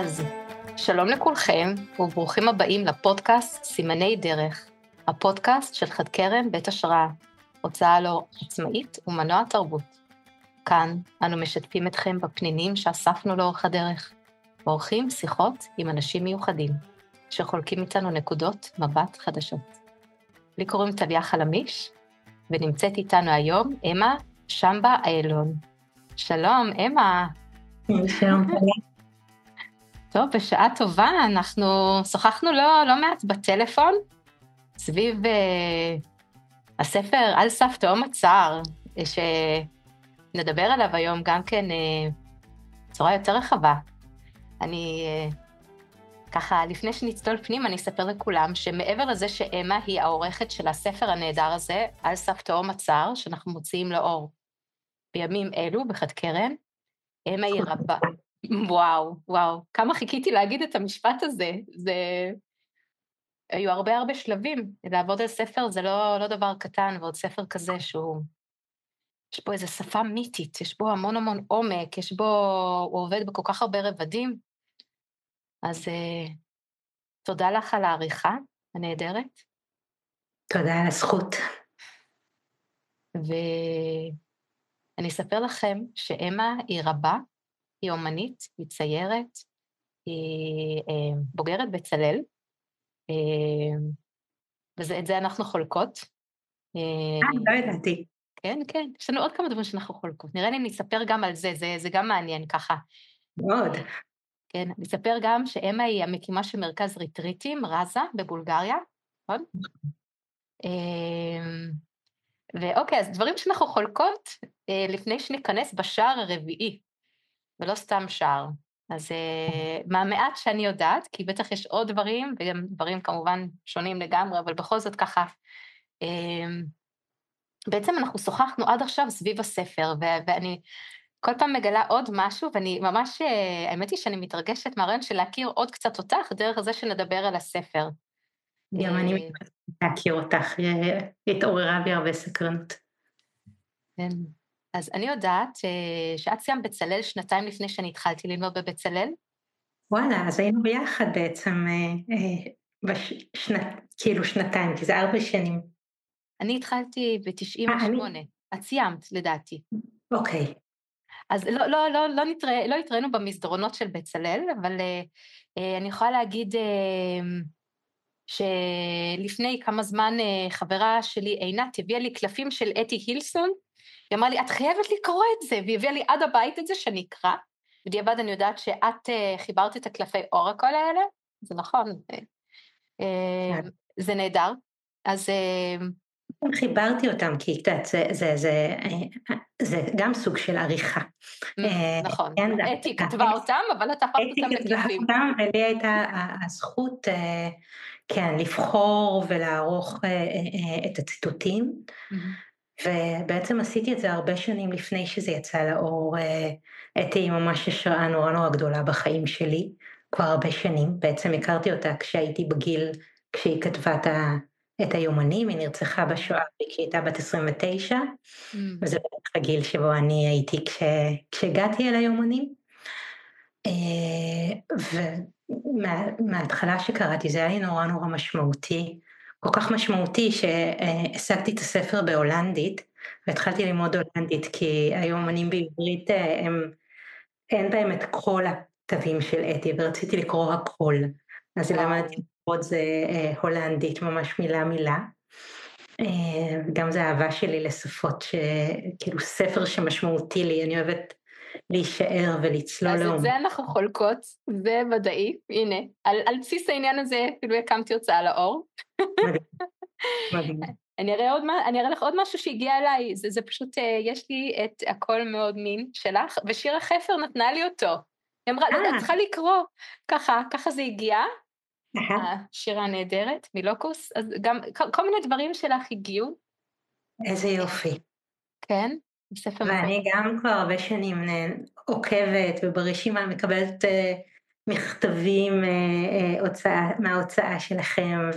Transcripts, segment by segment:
אז שלום לכולכם וברוכים הבאים לפודקאסט סימני דרך, הפודקאסט של חד קרן בית השראה, הוצאה לאור עצמאית ומנוע תרבות. כאן אנו משתפים אתכם בפנינים שאספנו לאורך הדרך, ועורכים שיחות עם אנשים מיוחדים, שחולקים איתנו נקודות מבט חדשות. לי קוראים טליה חלמיש, ונמצאת איתנו היום אמה שמבה איילון. שלום, אמה. שלום, טליה. טוב, בשעה טובה, אנחנו שוחחנו לא מעט בטלפון, סביב הספר על סף תהום הצער, שנדבר עליו היום גם כן בצורה יותר רחבה. אני ככה, לפני שנצלול פנים, אני אספר לכולם שמעבר לזה שאמה היא העורכת של הספר הנהדר הזה, על סף תהום הצער, שאנחנו מוציאים לאור בימים אלו בחד קרן, אמה היא רבה. וואו, כמה חיכיתי להגיד את המשפט הזה, היו הרבה שלבים, לעבוד על ספר זה לא דבר קטן, ועוד ספר כזה יש בו איזו שפה מיתית, יש בו המון עומק, הוא עובד בכל כך הרבה רבדים, אז תודה לך על העריכה הנהדרת. תודה על הזכות. ואני אספר לכם שאמה היא רבה, היא אומנית, היא ציירת, היא בוגרת בצלאל, ואת זה אנחנו חולקות. לא ידעתי. כן, יש לנו עוד כמה דברים שאנחנו חולקות. נראה לי נספר גם על זה גם מעניין ככה. מאוד. כן, נספר גם שאמה היא המקימה של מרכז ריטריטים, רזה, בבולגריה, נכון? ואוקיי, אז דברים שאנחנו חולקות, לפני שניכנס בשער הרביעי, ולא סתם שער. אז מהמעט שאני יודעת, כי בטח יש עוד דברים, וגם דברים כמובן שונים לגמרי, אבל בכל זאת ככה, בעצם אנחנו שוחחנו עד עכשיו סביב הספר, ואני כל פעם מגלה עוד משהו, ואני ממש, האמת היא שאני מתרגשת מהרעיון של להכיר עוד קצת אותך, דרך זה שנדבר על הספר. גם אני מתרגשת להכיר אותך, התעוררה בי הרבה סקרנות. כן. אז אני יודעת שאת סיימת בצלאל 2 לפני שאני התחלתי ללמוד בבצלאל. וואלה, אז היינו ביחד בעצם, כאילו 2, כי זה 4 שנים. אני התחלתי ב-98, את סיימת לדעתי. אוקיי. אז לא התראינו במסדרונות של בצלאל, אבל אני יכולה להגיד שלפני כמה זמן חברה שלי עינת הביאה לי קלפים של אתי הילסון, היא אמרה לי, את חייבת לקרוא את זה, והיא הביאה לי עד הבית את זה שאני אקרא, בדיעבד אני יודעת שאת חיברת את הקלפי אורקול האלה, זה נכון, זה נהדר, אז חיברתי אותם, כי קצת, זה גם סוג של עריכה. נכון, אתי כתבה אותם, אבל אתה הפכת אותם לקלפים. אתי כתבה אותם, ולי הייתה הזכות, כן, לבחור ולערוך את הציטוטים, ובעצם עשיתי את זה הרבה שנים לפני שזה יצא לאור. אתי ממש השראה נורא גדולה בחיים שלי, כבר הרבה שנים, בעצם הכרתי אותה כשהייתי בגיל, כשהיא כתבה את היומנים, היא נרצחה בשואה כשהיא הייתה בת 29, וזה בערך הגיל שבו אני הייתי כשהגעתי אל היומנים, ומההתחלה שקראתי זה היה לי נורא משמעותי, כל כך משמעותי שהשגתי את הספר בהולנדית, והתחלתי ללמוד הולנדית, כי היומנים בעברית אין בהם את כל הכתבים של אתי, ורציתי לקרוא הכל, אז למדתי לקרוא זה הולנדית, ממש מילה, גם זה אהבה שלי לשפות, כאילו ספר שמשמעותי לי, אני אוהבת להישאר ולצלול לעומק. אז את זה אנחנו חולקות, זה ודאי, הנה, על בסיס העניין הזה אפילו הקמתי הוצאה לאור. מדהים. אני אראה לך עוד משהו שהגיע אליי, זה פשוט, יש לי את הכל מאוד מין שלך, ושירה חפר נתנה לי אותו. היא אמרה, את צריכה לקרוא, ככה זה הגיע, השירה הנהדרת, מלוקוס, אז גם כל מיני דברים שלך הגיעו. איזה יופי. כן, בספר מאוד. ואני גם כבר הרבה שנים עוקבת, וברשימה מקבלת מכתבים מההוצאה שלכם,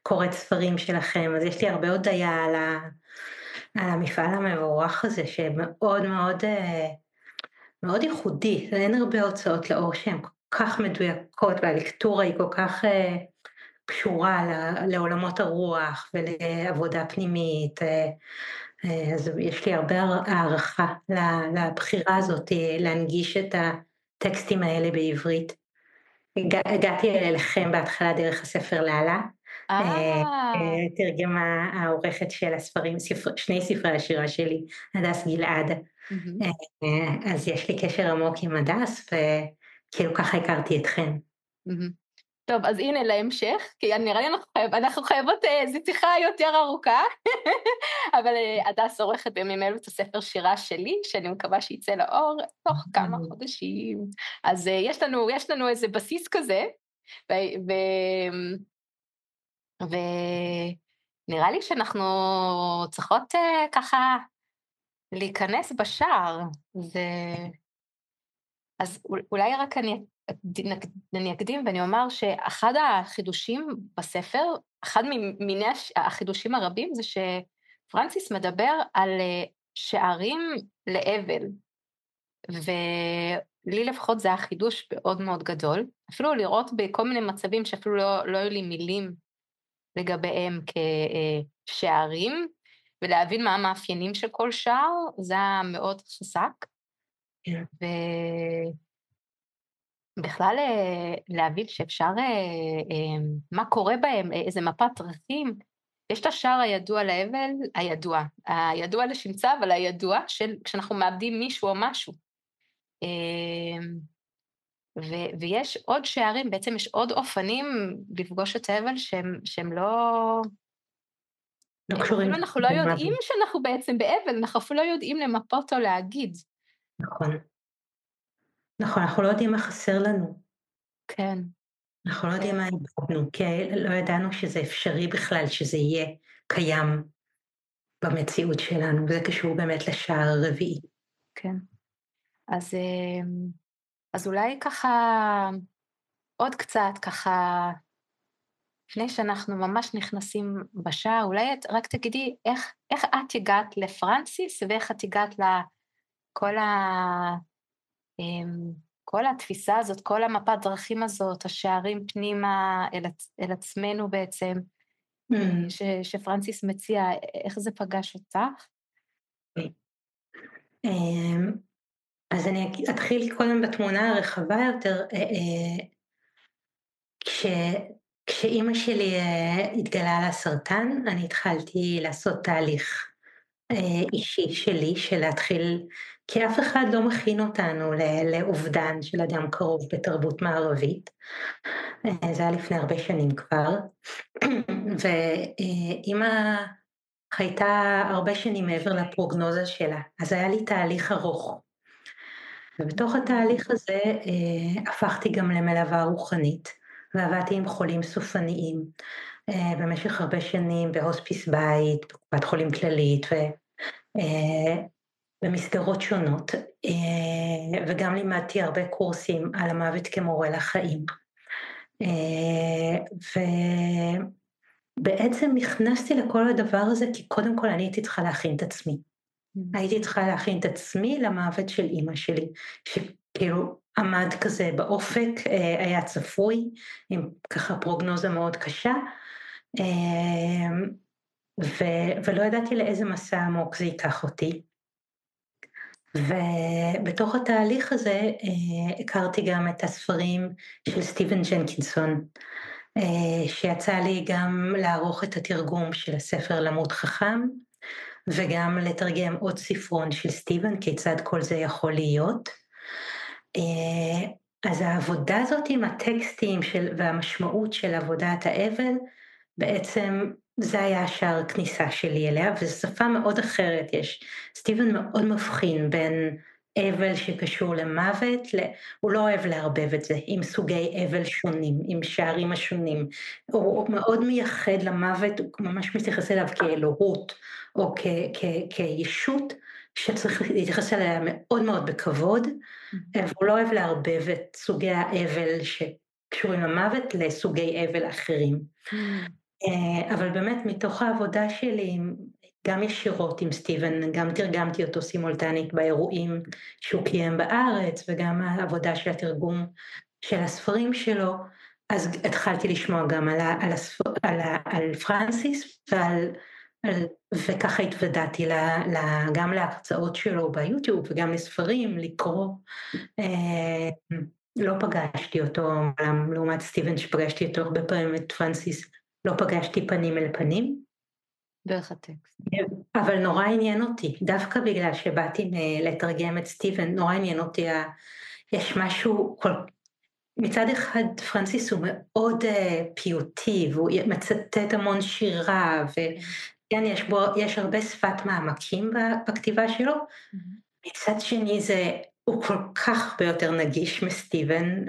וקוראת ספרים שלכם, אז יש לי הרבה הודיה על המפעל המבורך הזה, שמאוד מאוד ייחודי, אין הרבה הוצאות לאור שהן כל כך מדויקות, והלקטורה היא כל כך קשורה לעולמות הרוח ולעבודה פנימית, אז יש לי הרבה הערכה לבחירה הזאת להנגיש את הטקסטים האלה בעברית. הגעתי אליכם בהתחלה דרך הספר לאללה, אה, תרגמה העורכת של הספרים, שני ספרי השירה שלי, הדס גלעד. מהמם. אז יש לי קשר עמוק עם הדס, וכאילו ככה הכרתי אתכם. מהמם. טוב, אז הנה להמשך, כי נראה לי אנחנו חייבות איזו שיחה יותר ארוכה, אבל הדס עורכת בימים אלו את הספר שירה שלי, שאני מקווה שיצא לאור תוך כמה חודשים. אז יש לנו איזה בסיס כזה, ונראה לי שאנחנו צריכות ככה להיכנס בשער. אז אולי רק אני אקדים ואני אומר שאחד החידושים בספר, אחד ממיני החידושים הרבים זה שפרנסיס מדבר על שערים לאבל, ולי לפחות זה החידוש מאוד מאוד גדול, אפילו לראות בכל מיני מצבים שאפילו לא היו לי מילים לגביהם כשערים, ולהבין מה המאפיינים של כל שער, זה היה מאוד חזק. כן. בכלל להבין שאפשר, מה קורה בהם, איזה מפת דרכים. יש את השער הידוע לאבל, הידוע לשמצה, אבל הידוע כשאנחנו מאבדים מישהו או משהו. ויש עוד שערים, בעצם יש עוד אופנים לפגוש את האבל שהם לא... לא קשורים. אפילו אנחנו לא יודעים שאנחנו בעצם באבל, אנחנו אפילו לא יודעים למפות או להגיד. נכון. נכון, אנחנו לא יודעים מה חסר לנו. כן. אנחנו לא יודעים מה איבדנו, כי לא ידענו שזה אפשרי בכלל, שזה יהיה קיים במציאות שלנו, וזה קשור באמת לשער הרביעי. כן. אז אולי ככה, עוד קצת ככה, לפני שאנחנו ממש נכנסים בשער, אולי את רק תגידי איך את הגעת לפרנסיס, ואיך את הגעת לכל כל התפיסה הזאת, כל המפת דרכים הזאת, השערים פנימה אל עצמנו בעצם, שפרנסיס מציע, איך זה פגש אותך? אז אני אתחיל קודם בתמונה הרחבה יותר. כשאימא שלי התגלה לה סרטן, אני התחלתי לעשות תהליך אישי שלי, של להתחיל, כי אף אחד לא מכין אותנו לאובדן של אדם קרוב בתרבות מערבית. זה היה לפני הרבה שנים כבר, ואימא חייתה הרבה שנים מעבר לפרוגנוזה שלה, אז היה לי תהליך ארוך. ובתוך התהליך הזה הפכתי גם למלווה רוחנית, ועבדתי עם חולים סופניים במשך הרבה שנים בהוספיס בית, בקופת חולים כללית ובמסגרות שונות, וגם לימדתי הרבה קורסים על המוות כמורה לחיים. ובעצם נכנסתי לכל הדבר הזה, כי קודם כל אני הייתי צריכה להכין את עצמי. הייתי צריכה להכין את עצמי למוות של אימא שלי, שכאילו עמד כזה באופק, היה צפוי, עם ככה פרוגנוזה מאוד קשה, ולא ידעתי לאיזה מסע עמוק זה ייקח אותי. ובתוך התהליך הזה הכרתי גם את הספרים של סטיבן ג'נקינסון, שיצא לי גם לערוך את התרגום של הספר למות חכם, וגם לתרגם עוד ספרון של סטיבן, כיצד כל זה יכול להיות. אז העבודה הזאת עם הטקסטים והמשמעות של עבודת האבל, בעצם זה היה השער כניסה שלי אליה, וזו שפה מאוד אחרת. סטיבן מאוד מבחין בין אבל שקשור למוות, הוא לא אוהב לערבב את זה עם סוגי אבל שונים, עם שערים השונים. הוא מאוד מייחד למוות, הוא ממש מתייחס אליו כאלוהות, או כישות, שצריך להתייחס אליה מאוד מאוד בכבוד, והוא לא אוהב לערבב את סוגי האבל שקשורים למוות לסוגי אבל אחרים. אבל באמת מתוך העבודה שלי, גם ישירות עם סטיבן, גם תרגמתי אותו סימולטנית באירועים שהוא קיים בארץ, וגם העבודה של התרגום של הספרים שלו, אז התחלתי לשמוע גם על פרנסיס וככה התוודעתי גם להרצאות שלו ביוטיוב וגם לספרים, לקרוא. לא פגשתי אותו, לעומת סטיבן שפגשתי אותו הרבה פעמים, את פרנסיס לא פגשתי פנים אל פנים. דרך הטקסט. אבל נורא עניין אותי, דווקא בגלל שבאתי לתרגם את סטיבן, נורא עניין אותי, יש משהו, מצד אחד פרנסיס הוא מאוד פיוטי, והוא מצטט המון שירה, וכן, יש הרבה שפת מעמקים בכתיבה שלו, מצד שני הוא כל כך ביותר נגיש מסטיבן,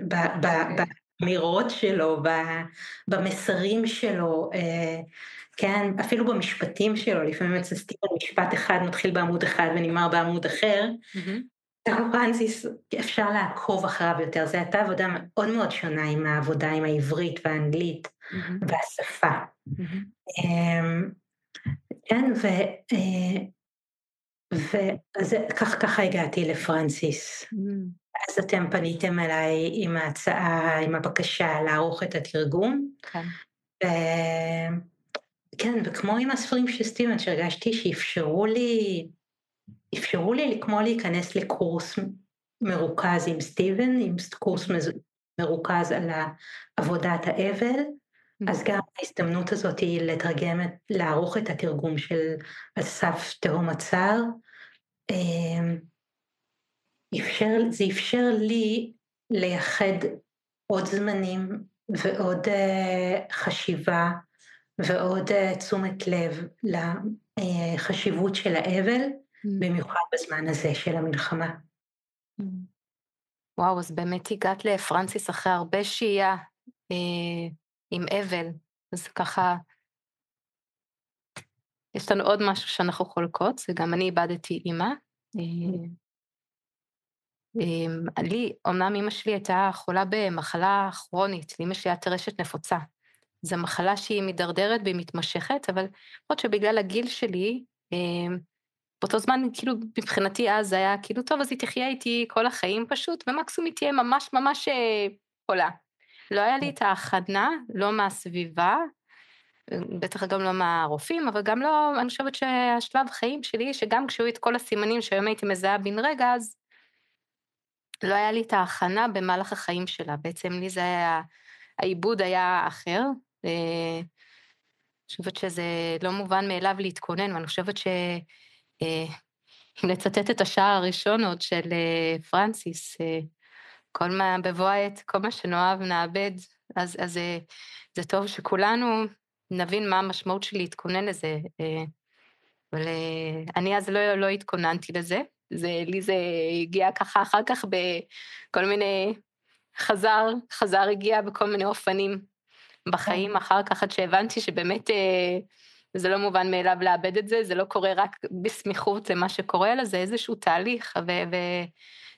באמירות שלו, במסרים שלו, כן, אפילו במשפטים שלו, לפעמים אצל סטיבן משפט אחד מתחיל בעמוד אחד ונגמר בעמוד אחר, פרנסיס אפשר לעקוב אחריו יותר, זו הייתה עבודה מאוד מאוד שונה עם העבודה עם העברית והאנגלית והשפה. כן, ואז ככה הגעתי לפרנסיס. אז אתם פניתם אליי עם ההצעה, עם הבקשה לערוך את התרגום. כן, וכמו עם הספרים של סטיבן, שהרגשתי שאפשרו לי כמו להיכנס לקורס מרוכז עם סטיבן, עם קורס מרוכז על עבודת האבל, אז גם ההזדמנות הזאת היא לערוך את התרגום של אסף תהום הצער, זה אפשר לי לייחד עוד זמנים ועוד חשיבה ועוד תשומת לב לחשיבות של האבל, במיוחד בזמן הזה של המלחמה. וואו, אז באמת הגעת לפרנסיס אחרי הרבה שהייה עם אבל, אז ככה, יש לנו עוד משהו שאנחנו חולקות, זה גם אני איבדתי אמא. אומנם אמא שלי הייתה חולה במחלה כרונית, לאמא שלי הייתה טרשת נפוצה. זו מחלה שהיא מדרדרת והיא מתמשכת, אבל עוד שבגלל הגיל שלי, באותו זמן, כאילו, מבחינתי אז היה כאילו, טוב, אז היא תחיה איתי כל החיים פשוט, ומקסימום היא תהיה ממש ממש חולה. לא היה לי את ההכנה, לא מהסביבה, בטח גם לא מהרופאים, אבל גם לא, אני חושבת שהשלב חיים שלי, שגם כשהיו את כל הסימנים שהיום הייתי מזהה בן רגע, אז לא היה לי את ההכנה במהלך החיים שלה. בעצם לי זה היה, העיבוד היה אחר. אני חושבת שזה לא מובן מאליו להתכונן, ואני חושבת אם לצטט את השער הראשון עוד של פרנסיס, כל מה בבוא העת, כל מה שנאהב נאבד, אז זה טוב שכולנו נבין מה המשמעות של להתכונן לזה, אבל אני אז לא התכוננתי לזה, לי זה הגיע ככה אחר כך בכל מיני, חזר הגיע בכל מיני אופנים בחיים אחר כך, עד שהבנתי שבאמת זה לא מובן מאליו לאבד את זה, זה לא קורה רק בסמיכות למה שקורה, אלא זה איזשהו תהליך,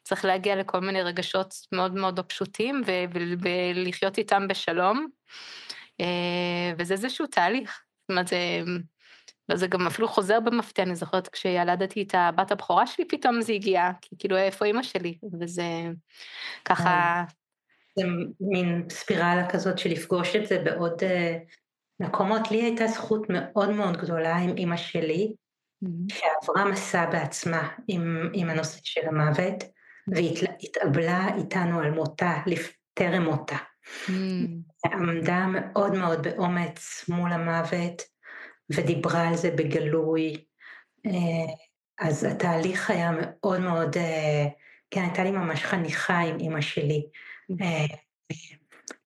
וצריך להגיע לכל מיני רגשות מאוד מאוד לא פשוטים, ולחיות איתם בשלום, וזה איזשהו תהליך, זאת אומרת, וזה גם אפילו חוזר במפתיע, אני זוכרת כשילדתי את הבת הבכורה שלי, פתאום זה הגיע, כי כאילו איפה אמא שלי, וזה ככה... זה מין ספירלה כזאת של לפגוש את זה בעוד מקומות. לי הייתה זכות מאוד מאוד גדולה עם אמא שלי, שעברה מסע בעצמה עם הנושא של המוות, והתאבלה איתנו על מותה, טרם מותה. עמדה מאוד מאוד באומץ מול המוות, ודיברה על זה בגלוי. אז התהליך היה מאוד מאוד, כן, הייתה לי ממש חניכה עם אמא שלי.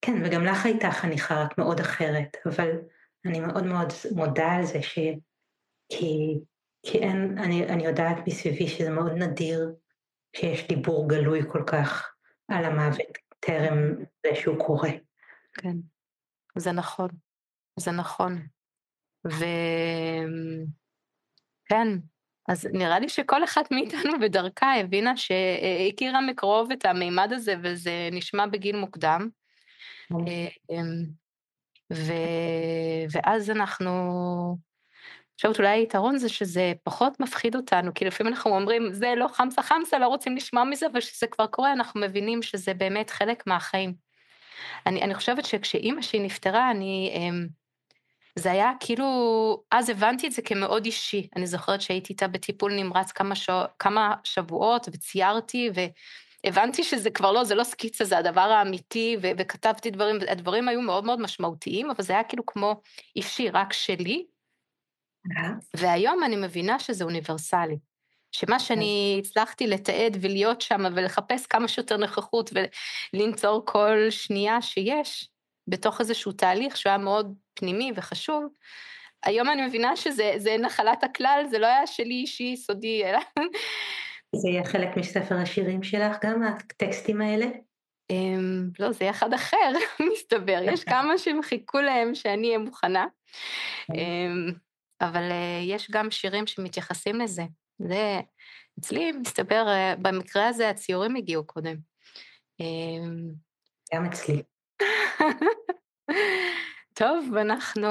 כן, וגם לך הייתה חניכה רק מאוד אחרת, אבל אני מאוד מאוד מודה על זה, כי אני יודעת מסביבי שזה מאוד נדיר, שיש דיבור גלוי כל כך על המוות, טרם זה שהוא קורה. כן, זה נכון, זה נכון. וכן, אז נראה לי שכל אחת מאיתנו בדרכה הבינה שהכירה מקרוב את המימד הזה, וזה נשמע בגיל מוקדם. ואז אנחנו חושבת אולי היתרון זה שזה פחות מפחיד אותנו, כי לפעמים אנחנו אומרים, זה לא חמסה חמסה, לא רוצים לשמוע מזה, ושזה כבר קורה, אנחנו מבינים שזה באמת חלק מהחיים. אני חושבת שכשאימא שלי נפטרה, זה היה כאילו, אז הבנתי את זה כמאוד אישי. אני זוכרת שהייתי איתה בטיפול נמרץ כמה שבועות, וציירתי, והבנתי שזה כבר לא, זה לא סקיצה, זה הדבר האמיתי, וכתבתי דברים, והדברים היו מאוד מאוד משמעותיים, אבל זה היה כאילו כמו אישי, רק שלי, והיום אני מבינה שזה אוניברסלי. שמה שאני הצלחתי לתעד ולהיות שם, ולחפש כמה שיותר נוכחות, ולנצור כל שנייה שיש, בתוך איזשהו תהליך שהוא היה מאוד פנימי וחשוב, היום אני מבינה שזה נחלת הכלל, זה לא היה שלי אישי סודי, אלא... זה יהיה חלק מספר השירים שלך גם, הטקסטים האלה? לא, זה אחד אחר, מסתבר. יש כמה שהם חיכו להם שאני אהיה מוכנה, אבל יש גם שירים שמתייחסים לזה. זה, אצלי מסתבר, במקרה הזה הציורים הגיעו קודם. גם אצלי. טוב, אנחנו...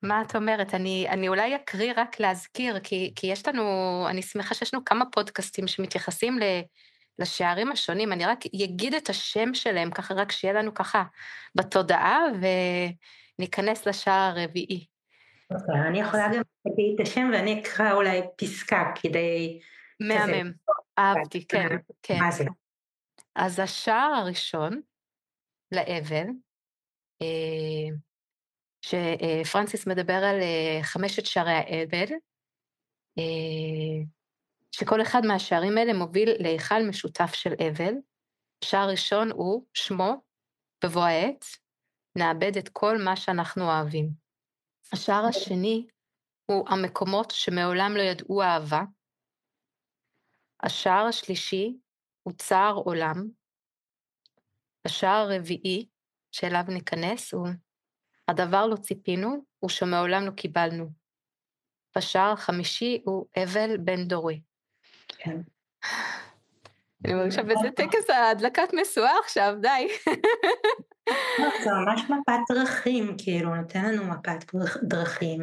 מה את אומרת? אני אולי אקריא רק להזכיר, כי יש לנו, אני שמחה שיש לנו כמה פודקאסטים שמתייחסים לשערים השונים, אני רק אגיד את השם שלהם, ככה רק שיהיה לנו ככה בתודעה, וניכנס לשער הרביעי. אוקיי, אני יכולה גם להגיד את השם, ואני אקרא אולי פסקה כדי... מהמם, אהבתי, כן, כן. מה זה? אז השער הראשון לאבל, שפרנסיס מדבר על 5 שערי האבל, שכל אחד מהשערים האלה מוביל להיכל משותף של אבל. שער ראשון הוא שמו, בבוא העת, נאבד את כל מה שאנחנו אוהבים. השער השני הוא המקומות שמעולם לא ידעו אהבה. השער השלישי הוא צער עולם. השער הרביעי שאליו ניכנס הוא הדבר לא ציפינו, הוא שמעולם לא קיבלנו. השער החמישי הוא אבל בן דורי. כן. אני מרגישה בזה טקס ההדלקת משואה עכשיו, די. זה ממש מפת דרכים, כאילו, נותן לנו מפת דרכים,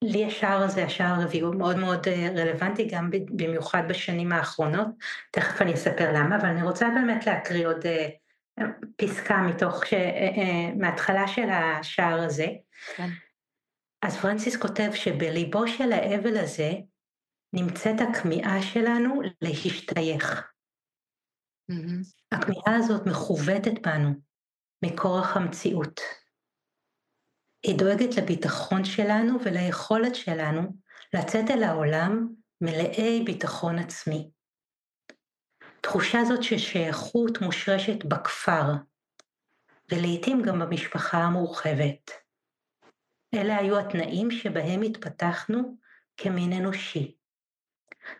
לי השער הזה, השער הרביעי, הוא מאוד מאוד רלוונטי, גם במיוחד בשנים האחרונות, תכף אני אספר למה, אבל אני רוצה באמת להקריא עוד פסקה מההתחלה של השער הזה. כן. אז פרנסיס כותב שבליבו של האבל הזה, נמצאת הכמיהה שלנו להשתייך. הכמיהה הזאת מכוותת בנו מכורח המציאות. היא דואגת לביטחון שלנו וליכולת שלנו לצאת אל העולם מלאי ביטחון עצמי. תחושה זאת ששייכות מושרשת בכפר, ולעיתים גם במשפחה המורחבת. אלה היו התנאים שבהם התפתחנו כמין אנושי.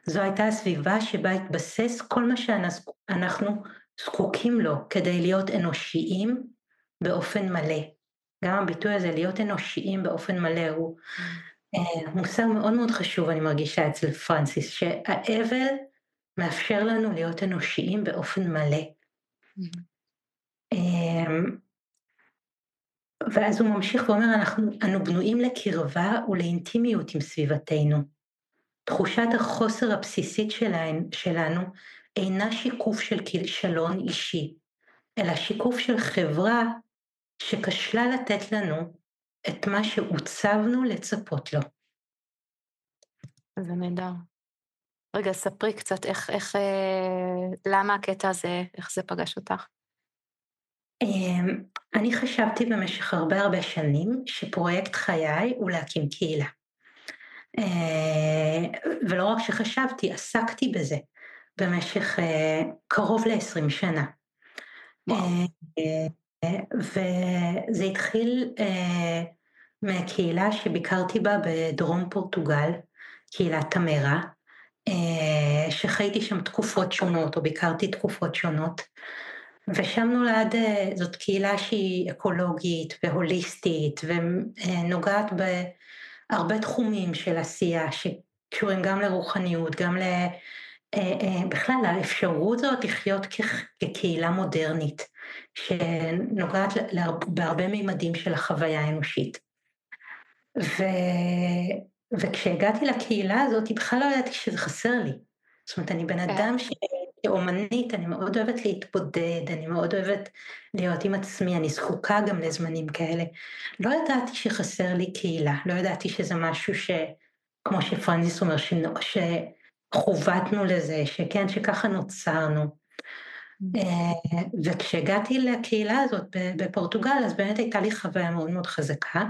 זו הייתה הסביבה שבה התבסס כל מה שאנחנו זקוקים לו כדי להיות אנושיים באופן מלא. גם הביטוי הזה, להיות אנושיים באופן מלא, הוא מושג מאוד מאוד חשוב, אני מרגישה אצל פרנסיס, שהאבל מאפשר לנו להיות אנושיים באופן מלא. ואז הוא ממשיך ואומר, אנו בנויים לקרבה ולאינטימיות עם סביבתנו. תחושת החוסר הבסיסית שלנו אינה שיקוף של כישלון אישי, אלא שיקוף של חברה שכשלה לתת לנו את מה שעוצבנו לצפות לו. זה נהדר. רגע, ספרי קצת למה הקטע הזה, איך זה פגש אותך? אני חשבתי במשך הרבה שנים שפרויקט חיי הוא להקים קהילה. ולא רק שחשבתי, עסקתי בזה במשך קרוב ל-20 שנה. וזה התחיל מהקהילה שביקרתי בה בדרום פורטוגל, קהילת תמרה, שחייתי שם תקופות שונות, או ביקרתי תקופות שונות, ושם נולד, זאת קהילה שהיא אקולוגית והוליסטית, ונוגעת בהרבה תחומים של עשייה, שקשורים גם לרוחניות, גם בכלל האפשרות זאת לחיות כקהילה מודרנית, שנוגעת בהרבה מימדים של החוויה האנושית. וכשהגעתי לקהילה הזאת, בכלל לא ידעתי שזה חסר לי. זאת אומרת, אני בן אדם כאומנית, אני מאוד אוהבת להתבודד, אני מאוד אוהבת להיות עם עצמי, אני זקוקה גם לזמנים כאלה. לא ידעתי שחסר לי קהילה, לא ידעתי שזה משהו כמו שפרנסיס אומר, שחובטנו לזה, שכן, שככה נוצרנו. וכשהגעתי לקהילה הזאת בפורטוגל, אז באמת הייתה לי חוויה מאוד מאוד חזקה,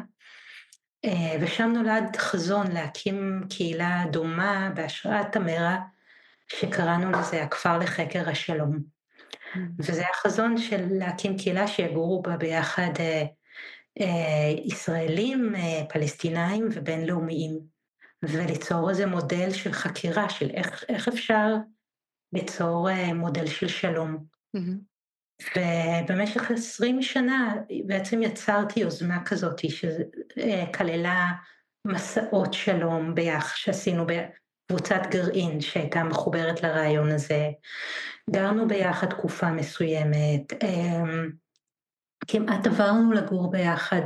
ושם נולד חזון להקים קהילה דומה בהשראת תמרה, שקראנו לזה הכפר לחקר השלום. וזה החזון של להקים קהילה שיגורו בה ביחד ישראלים, פלסטינאים ובינלאומיים, וליצור איזה מודל של חקירה, של איך אפשר ליצור מודל של שלום. ובמשך 20 שנה בעצם יצרתי יוזמה כזאת שכללה מסעות שלום שעשינו בקבוצת גרעין שהייתה מחוברת לרעיון הזה. גרנו ביחד תקופה מסוימת, כמעט עברנו לגור ביחד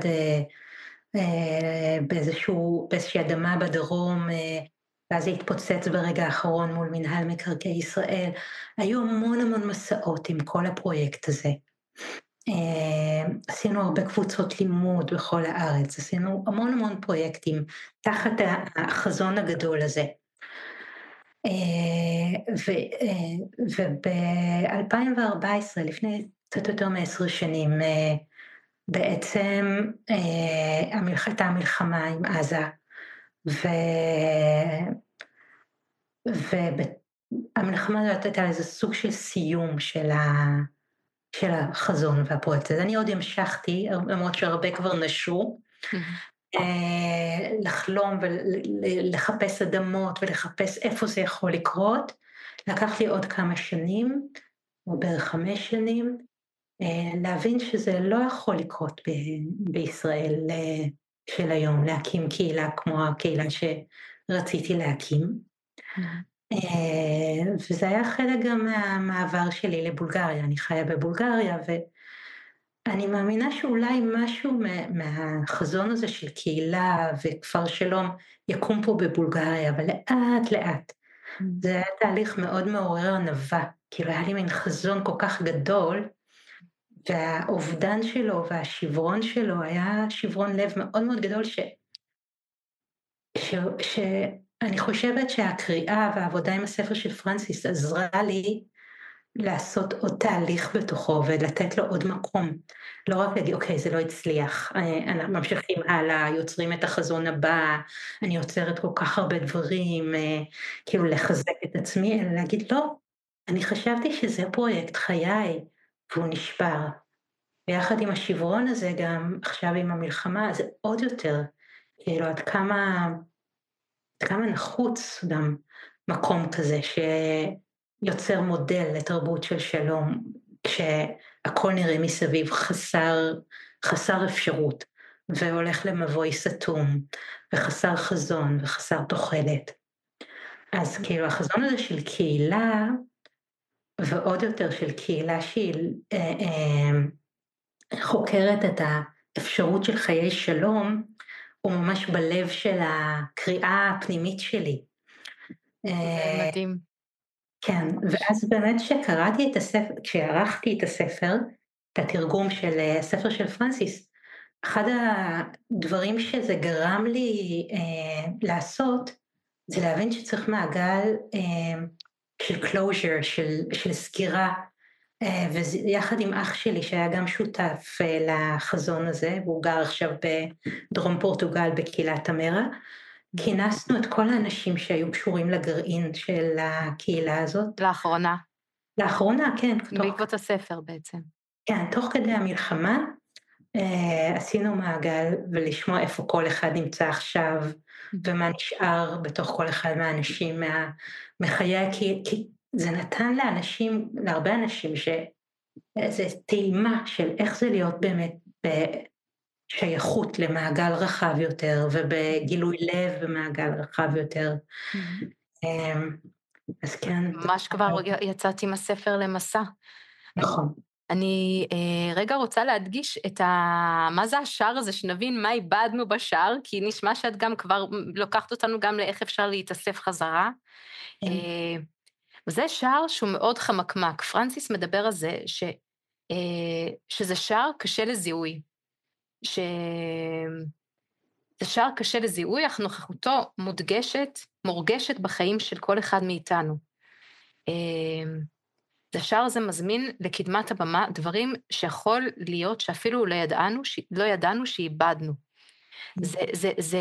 באיזושהי אדמה בדרום, ואז זה התפוצץ ברגע האחרון מול מנהל מקרקעי ישראל. היו המון מסעות עם כל הפרויקט הזה. עשינו הרבה קבוצות לימוד בכל הארץ, עשינו המון פרויקטים תחת החזון הגדול הזה. וב-2014, לפני קצת יותר מ10 שנים, בעצם הייתה המלחמה עם עזה, והמלחמה הזאת הייתה איזה סוג של סיום של החזון והפרויקט הזה. אני עוד המשכתי, למרות שהרבה כבר נשו, לחלום ולחפש אדמות ולחפש איפה זה יכול לקרות. לקח לי עוד כמה שנים, או בערך 5 שנים, להבין שזה לא יכול לקרות בישראל של היום, להקים קהילה כמו הקהילה שרציתי להקים. וזה היה חלק גם מהמעבר שלי לבולגריה, אני חיה בבולגריה, ואני מאמינה שאולי משהו מהחזון הזה של קהילה וכפר שלום יקום פה בבולגריה, אבל לאט. זה היה תהליך מאוד מעורר ענווה, כאילו היה לי מין חזון כל כך גדול, והאובדן שלו והשברון שלו היה שברון לב מאוד מאוד גדול, שאני חושבת שהקריאה והעבודה עם הספר של פרנסיס עזרה לי לעשות עוד תהליך בתוכו ולתת לו עוד מקום. לא רק להגיד, אוקיי, זה לא הצליח, אנחנו ממשיכים הלאה, יוצרים את החזון הבא, אני יוצרת כל כך הרבה דברים, כאילו לחזק את עצמי, אלא להגיד, לא, אני חשבתי שזה פרויקט חיי, והוא נשבר. ויחד עם השברון הזה גם עכשיו עם המלחמה, זה עוד יותר, כאילו עד כמה נחוץ גם מקום כזה שיוצר מודל לתרבות של שלום, כשהכל נראה מסביב חסר אפשרות, והולך למבוי סתום, וחסר חזון, וחסר תוחלת. אז כאילו החזון הזה של קהילה, ועוד יותר של קהילה שהיא חוקרת את האפשרות של חיי שלום, הוא ממש בלב של הקריאה הפנימית שלי. זה מדהים. כן, ואז באמת שקראתי את הספר, כשערכתי את הספר, את התרגום של הספר של פרנסיס, אחד הדברים שזה גרם לי לעשות, זה להבין שצריך מעגל של closure, של סגירה, ויחד עם אח שלי שהיה גם שותף לחזון הזה, והוא גר עכשיו בדרום פורטוגל בקהילת תמרה, כינסנו את כל האנשים שהיו קשורים לגרעין של הקהילה הזאת. לאחרונה, כן. בעקבות הספר בעצם. כן, תוך כדי המלחמה, עשינו מעגל ולשמוע איפה כל אחד נמצא עכשיו, ומה נשאר בתוך כל אחד מהאנשים, מחיי, כי זה נתן להרבה אנשים, איזו טעימה של איך זה להיות באמת בשייכות למעגל רחב יותר, ובגילוי לב במעגל רחב יותר. אז כן. ממש כבר יצאתי עם הספר למסע. נכון. אני רגע רוצה להדגיש מה זה השער הזה, שנבין מה איבדנו בשער, כי נשמע שאת גם כבר לוקחת אותנו גם לאיך אפשר להתאסף חזרה. כן. וזה שער שהוא מאוד חמקמק. פרנסיס מדבר על זה שזה שער קשה לזיהוי. זה שער קשה לזיהוי, אך נוכחותו מורגשת בחיים של כל אחד מאיתנו. השער הזה מזמין לקדמת הבמה דברים שיכול להיות שאפילו לא ידענו שאיבדנו. זה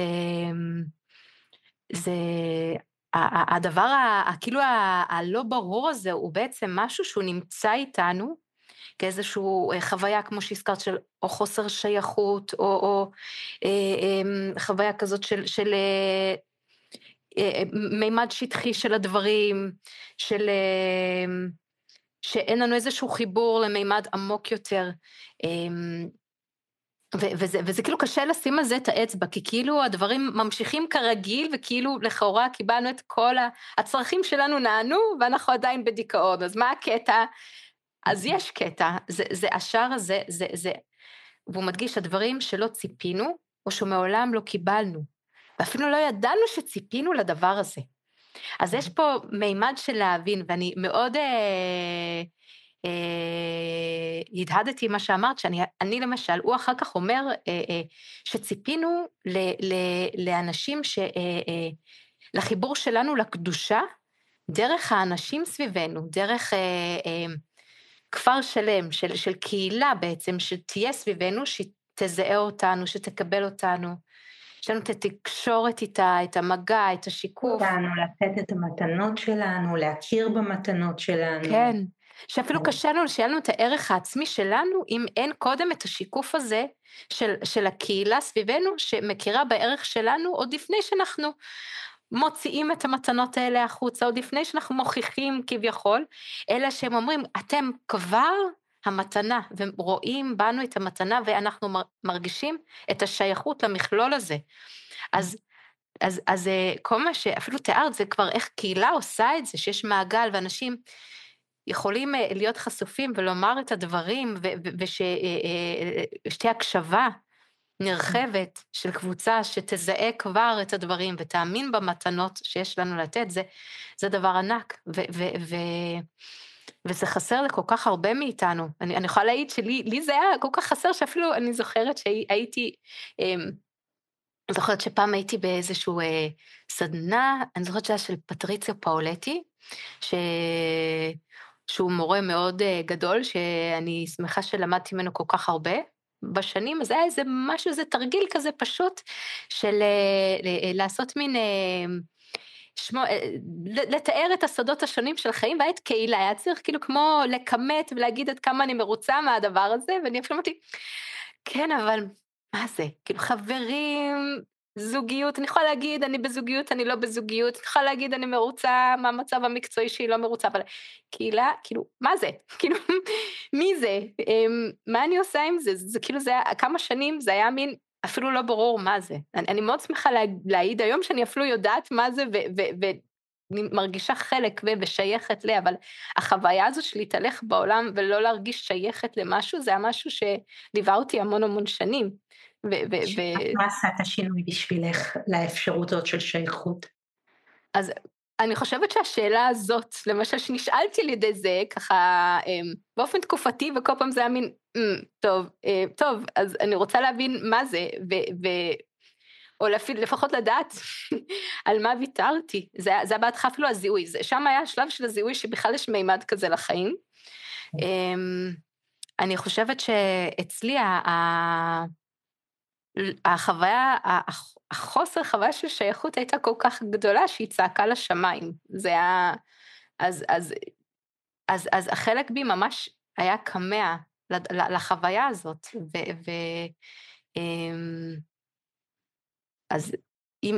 הדבר כאילו הלא ברור הזה הוא בעצם משהו שהוא נמצא איתנו, כאיזשהו חוויה כמו שהזכרת של או חוסר שייכות, או חוויה כזאת של מימד שטחי של הדברים, שאין לנו איזשהו חיבור למימד עמוק יותר, וזה כאילו קשה לשים על זה את האצבע, כי כאילו הדברים ממשיכים כרגיל, וכאילו לכאורה קיבלנו את כל הצרכים שלנו נענו, ואנחנו עדיין בדיכאון, אז מה הקטע? אז יש קטע, זה השער הזה, והוא מדגיש הדברים שלא ציפינו, או שמעולם לא קיבלנו, ואפילו לא ידענו שציפינו לדבר הזה. אז יש פה מימד של להבין, ואני מאוד הדהדתי מה שאמרת, שאני למשל, הוא אחר כך אומר שציפינו לאנשים, לחיבור שלנו לקדושה, דרך האנשים סביבנו, דרך כפר שלם, של קהילה בעצם, שתהיה סביבנו, שתזהה אותנו, שתקבל אותנו, יש לנו את התקשורת איתה, את המגע, את השיקוף. לתת את המתנות שלנו, להכיר במתנות שלנו. כן, שאפילו קשה לנו, שיהיה לנו את הערך העצמי שלנו, אם אין קודם את השיקוף הזה, של הקהילה סביבנו, שמכירה בערך שלנו, עוד לפני שאנחנו מוציאים את המתנות האלה החוצה, עוד לפני שאנחנו מוכיחים כביכול, אלא שהם אומרים, אתם כבר המתנה, ורואים בנו את המתנה, ואנחנו מרגישים את השייכות למכלול הזה. אז כל מה שאפילו תיארת, זה כבר איך קהילה עושה את זה, שיש מעגל, ואנשים יכולים להיות חשופים, ולומר את הדברים, ושתהיה הקשבה נרחבת של קבוצה, שתזהה כבר את הדברים, ותאמין במתנות שיש לנו לתת, זה דבר ענק, וזה חסר לכל כך הרבה מאיתנו. אני יכולה להעיד לי זה היה כל כך חסר, שאפילו אני זוכרת שהייתי, זוכרת שפעם הייתי באיזשהו סדנה, אני זוכרת שהיה של פטריציו פאולטי, שהוא מורה מאוד גדול, שאני שמחה שלמדתי ממנו כל כך הרבה בשנים, אז היה איזה משהו, איזה תרגיל כזה פשוט, של לעשות מין, לתאר את הסודות השונים של חיים, והיה את קהילה, היה צריך כאילו כמו לקמת ולהגיד עד כמה אני מרוצה מהדבר הזה, ואני אפילו אמרתי, כן, אבל מה זה? כאילו חברים, זוגיות, אני יכולה להגיד אני בזוגיות, אני לא בזוגיות, אני יכולה להגיד אני מרוצה מהמצב המקצועי שהיא לא מרוצה, אבל קהילה, כאילו, מה זה? כאילו, מי זה? מה אני עושה עם זה? זה כאילו, זה כמה שנים, זה היה מין, אפילו לא ברור מה זה. אני מאוד שמחה להעיד היום שאני אפילו יודעת מה זה, ואני מרגישה חלק ושייכת לי, אבל החוויה הזו של להתהלך בעולם ולא להרגיש שייכת למשהו, זה היה משהו שליווה אותי המון שנים. מה עשה את השינוי בשבילך לאפשרות הזאת של שייכות? אז אני חושבת שהשאלה הזאת, למשל שנשאלתי על ידי זה, ככה באופן תקופתי, וכל פעם זה היה מין, טוב, אז אני רוצה להבין מה זה, או לפחות לדעת על מה ויתרתי. זה היה בהתחלה אפילו הזיהוי, שם היה השלב של הזיהוי שבכלל יש מימד כזה לחיים. אני חושבת שאצלי החוויה, החוסר חוויה של שייכות הייתה כל כך גדולה שהיא צעקה לשמיים. זה היה, אז החלק בי ממש היה כמע לחוויה הזאת, אז אם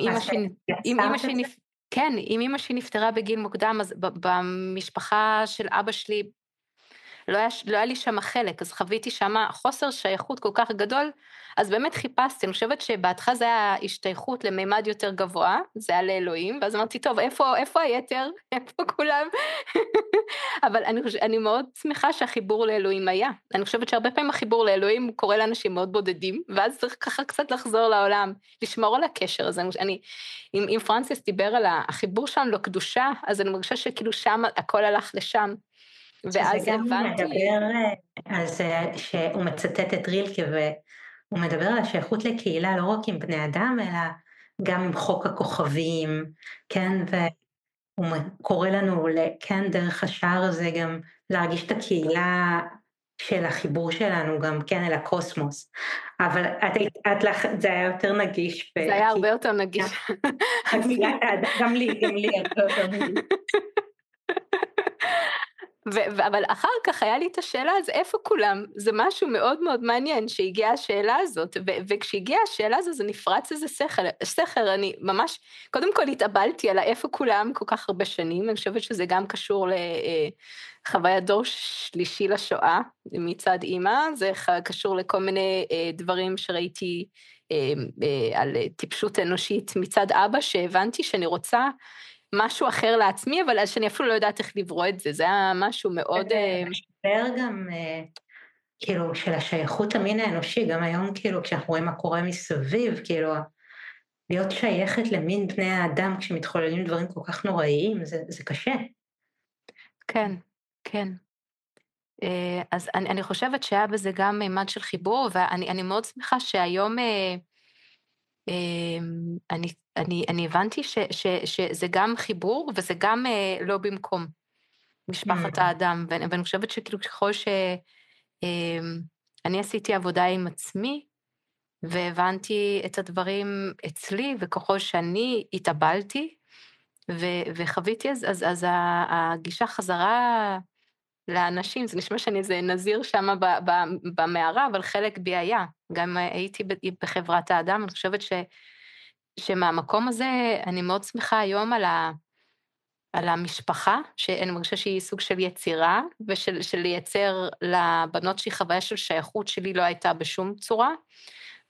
אמא שלי נפטרה בגיל מוקדם, אז במשפחה של אבא שלי, לא היה לי שם חלק, אז חוויתי שם חוסר שייכות כל כך גדול, אז באמת חיפשתי, אני חושבת שבהתחלה זה היה השתייכות למימד יותר גבוה, זה היה לאלוהים, ואז אמרתי, טוב, איפה היתר? איפה כולם? אבל אני מאוד שמחה שהחיבור לאלוהים היה. אני חושבת שהרבה פעמים החיבור לאלוהים קורה לאנשים מאוד בודדים, ואז צריך ככה קצת לחזור לעולם, לשמור על הקשר הזה. אם פרנסיס דיבר על החיבור שלנו לקדושה, אז אני מרגישה שכאילו שם הכל הלך לשם. שזה ואז גם הבנתי, מדבר על זה שהוא מצטט את רילקה, והוא מדבר על השייכות לקהילה לא רק עם בני אדם, אלא גם עם חוק הכוכבים, כן, והוא קורא לנו, כן, דרך השער הזה גם להרגיש את הקהילה של החיבור שלנו, גם כן, אל הקוסמוס. אבל זה היה יותר נגיש. זה היה הרבה יותר נגיש. גם לי הרבה יותר נגיש. אבל אחר כך היה לי את השאלה, אז איפה כולם? זה משהו מאוד מאוד מעניין שהגיעה השאלה הזאת, וכשהגיעה השאלה הזו זה נפרץ איזה סכר, אני ממש, קודם כל התאבלתי על איפה כולם כל כך הרבה שנים, אני חושבת שזה גם קשור לחוויית דור שלישי לשואה מצד אימא, זה קשור לכל מיני דברים שראיתי על טיפשות אנושית מצד אבא, שהבנתי שאני רוצה משהו אחר לעצמי, אבל אז שאני אפילו לא יודעת איך לברוא את זה, זה היה משהו מאוד... זה משבר גם, כאילו, של השייכות המין האנושי, גם היום, כאילו, כשאנחנו רואים מה קורה מסביב, כאילו, להיות שייכת למין בני האדם כשמתחוללים דברים כל כך נוראיים, זה קשה. כן, כן. אז אני חושבת שהיה בזה גם מימד של חיבור, ואני מאוד שמחה שהיום אני הבנתי שזה גם חיבור, וזה גם לא במקום משפחת האדם, ואני חושבת שכאילו ככל שאני עשיתי עבודה עם עצמי, והבנתי את הדברים אצלי, וככל שאני התאבלתי, וחוויתי אז הגישה חזרה לאנשים, זה נשמע שאני איזה נזיר שם במערה, אבל חלק בי היה, גם הייתי בחברת האדם, אני חושבת שמהמקום הזה אני מאוד שמחה היום על המשפחה, שאני מרגישה שהיא סוג של יצירה, ושל לייצר לבנות שהיא חוויה של שייכות שלי לא הייתה בשום צורה,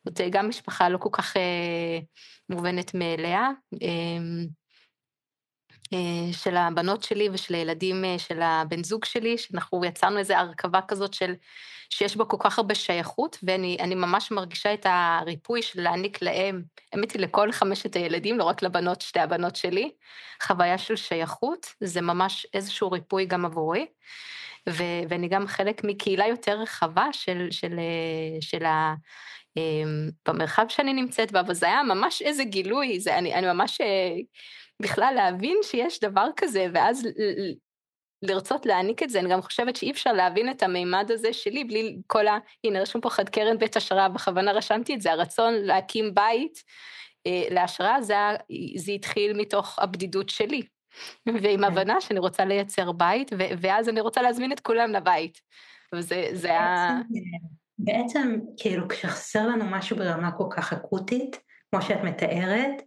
זאת גם משפחה לא כל כך מובנת מאליה, של הבנות שלי ושל הילדים של הבן זוג שלי, שאנחנו יצרנו איזו הרכבה כזאת שיש בה כל כך הרבה שייכות, ואני ממש מרגישה את הריפוי של להעניק להם, האמת היא לכל 5 הילדים, לא רק לבנות, 2 הבנות שלי, חוויה של שייכות, זה ממש איזשהו ריפוי גם עבורי, ואני גם חלק מקהילה יותר רחבה במרחב שאני נמצאת בה, אבל זה היה ממש איזה גילוי, אני ממש בכלל להבין שיש דבר כזה, ואז לרצות להעניק את זה, אני גם חושבת שאי אפשר להבין את המימד הזה שלי, בלי הנה רשום פה חד קרן בית השראה, בכוונה רשמתי את זה, הרצון להקים בית להשראה, זה התחיל מתוך הבדידות שלי, ועם הבנה שאני רוצה לייצר בית, ואז אני רוצה להזמין את כולם לבית, וזה היה... בעצם, כאילו, כשחסר לנו משהו ברמה כל כך אקוטית, כמו שאת מתארת,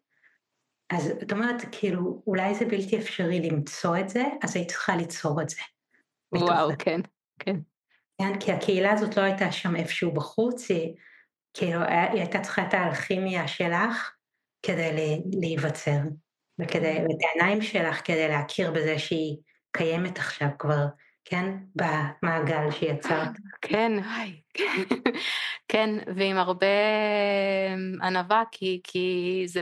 אז את אומרת, כאילו, אולי זה בלתי אפשרי למצוא את זה, אז היית צריכה ליצור את זה. וואו, כן, כן. כן, כי הקהילה הזאת לא הייתה שם איפשהו בחוץ, כאילו, היא הייתה צריכה את האלכימיה שלך כדי להיווצר, ואת העיניים שלך כדי להכיר בזה שהיא קיימת עכשיו כבר, כן, במעגל שיצרת. כן, כן, ועם הרבה ענווה, כי זה,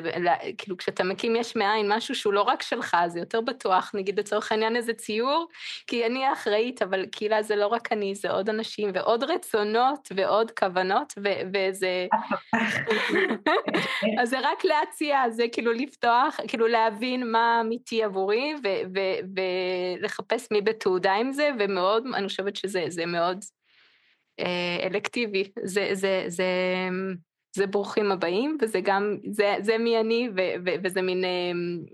כאילו כשאתה מקים יש מאין משהו שהוא לא רק שלך, זה יותר בטוח, נגיד לצורך העניין איזה ציור, כי אני האחראית, אבל קהילה זה לא רק אני, זה עוד אנשים, ועוד רצונות, ועוד כוונות, וזה... אז זה רק להציע, זה כאילו לפתוח, כאילו להבין מה אמיתי עבורי, ולחפש מי בתעודה עם זה, ומאוד, אני חושבת שזה מאוד אלקטיבי, זה ברוכים הבאים, וזה גם, זה מי אני, וזה מין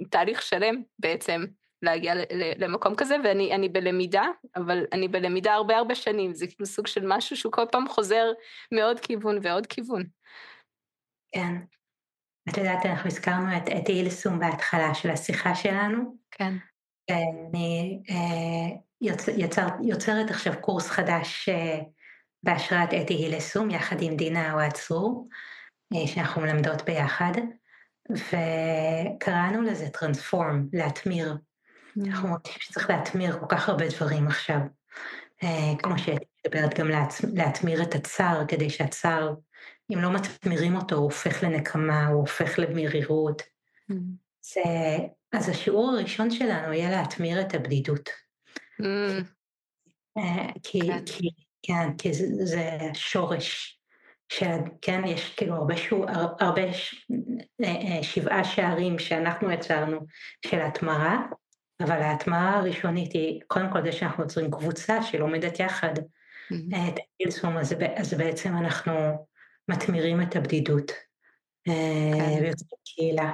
תהליך שלם בעצם, להגיע למקום כזה, ואני בלמידה, אבל אני בלמידה הרבה שנים, זה כאילו סוג של משהו שהוא כל פעם חוזר מעוד כיוון ועוד כיוון. כן. את יודעת, אנחנו הזכרנו את אילסום בהתחלה של השיחה שלנו. כן. אני יוצרת עכשיו קורס חדש בהשראת אתי הילסום, יחד עם דינה אוהד צור, שאנחנו מלמדות ביחד, וקראנו לזה טרנספורם, להתמיר. אנחנו מרגישים שצריך להתמיר כל כך הרבה דברים עכשיו, כמו שאת מדברת גם להתמיר את הצער, כדי שהצער, אם לא מתמירים אותו, הוא הופך לנקמה, הוא הופך למרירות. אז השיעור הראשון שלנו יהיה להתמיר את הבדידות. כן. כי זה שורש כן, יש כאילו הרבה 7 שערים שאנחנו יצרנו של התמרה, אבל ההתמרה הראשונית היא קודם כל זה שאנחנו יוצרים קבוצה שלומדת יחד את הפילסום, אז בעצם אנחנו מתמירים את הבדידות ויוצרים קהילה.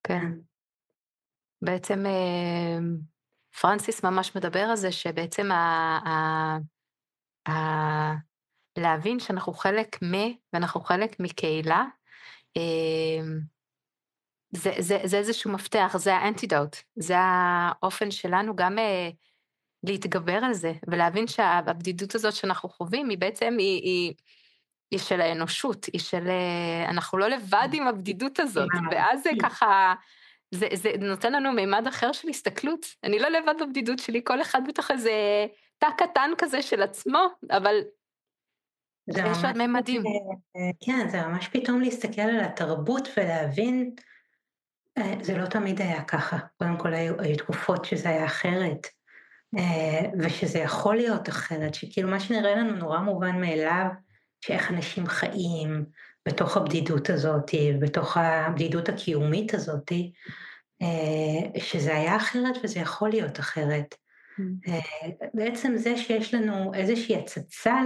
כן. בעצם פרנסיס ממש מדבר על זה שבעצם להבין שאנחנו חלק ואנחנו חלק מקהילה, זה איזשהו מפתח, זה האנטידוט, זה האופן שלנו גם להתגבר על זה, ולהבין שהבדידות הזאת שאנחנו חווים, היא בעצם, היא של האנושות, היא של, אנחנו לא לבד עם הבדידות הזאת, ואז זה ככה, זה נותן לנו מימד אחר של הסתכלות, אני לא לבד בבדידות שלי, כל אחד בתוך איזה תא קטן כזה של עצמו, אבל יש עוד ממדים. כן, זה ממש פתאום להסתכל על התרבות ולהבין, זה לא תמיד היה ככה, קודם כל היו תקופות שזה היה אחרת, ושזה יכול להיות אחרת, שכאילו מה שנראה לנו נורא מובן מאליו, שאיך אנשים חיים בתוך הבדידות הזאת, בתוך הבדידות הקיומית הזאת, שזה היה אחרת וזה יכול להיות אחרת. בעצם זה שיש לנו איזושהי הצצה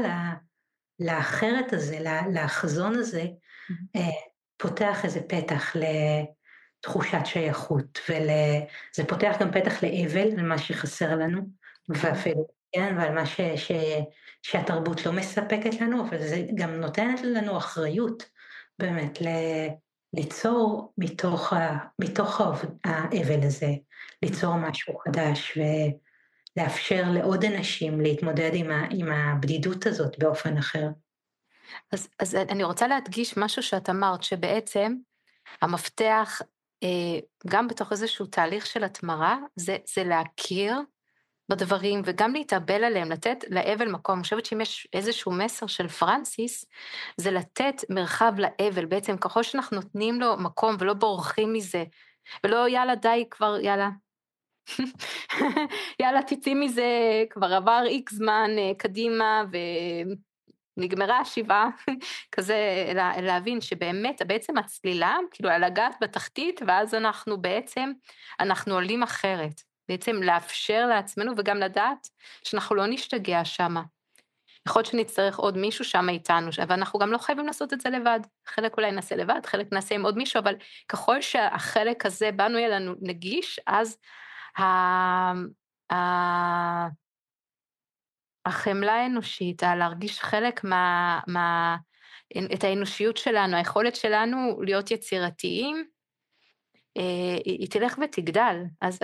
לאחרת הזה, לחזון הזה, פותח איזה פתח לתחושת שייכות, וזה פותח גם פתח לאבל על מה שחסר לנו, ואפילו, כן, ועל מה שהתרבות לא מספקת לנו, אבל זה גם נותנת לנו אחריות, באמת, ליצור מתוך האבל הזה, ליצור משהו חדש, ולאפשר לעוד אנשים להתמודד עם הבדידות הזאת באופן אחר. אז אני רוצה להדגיש משהו שאת אמרת, שבעצם המפתח, גם בתוך איזשהו תהליך של התמרה, זה להכיר בדברים, וגם להתאבל עליהם, לתת לאבל מקום. אני חושבת שאם יש איזשהו מסר של פרנסיס, זה לתת מרחב לאבל, בעצם ככל שאנחנו נותנים לו מקום, ולא בורחים מזה, ולא יאללה די כבר, יאללה, יאללה תצאי מזה, כבר עבר איקס זמן קדימה, נגמרה השבעה, כזה להבין שבאמת, בעצם הצלילה, כאילו לגעת בתחתית, ואז אנחנו עולים אחרת, בעצם לאפשר לעצמנו, וגם לדעת שאנחנו לא נשתגע שמה. יכול להיות שנצטרך עוד מישהו שם איתנו, אבל אנחנו גם לא חייבים לעשות את זה לבד. חלק אולי נעשה לבד, חלק נעשה עם עוד מישהו, אבל ככל שהחלק הזה בנו יהיה לנו נגיש, אז החמלה האנושית, להרגיש חלק את האנושיות שלנו, היכולת שלנו להיות יצירתיים, היא תלך ותגדל, אז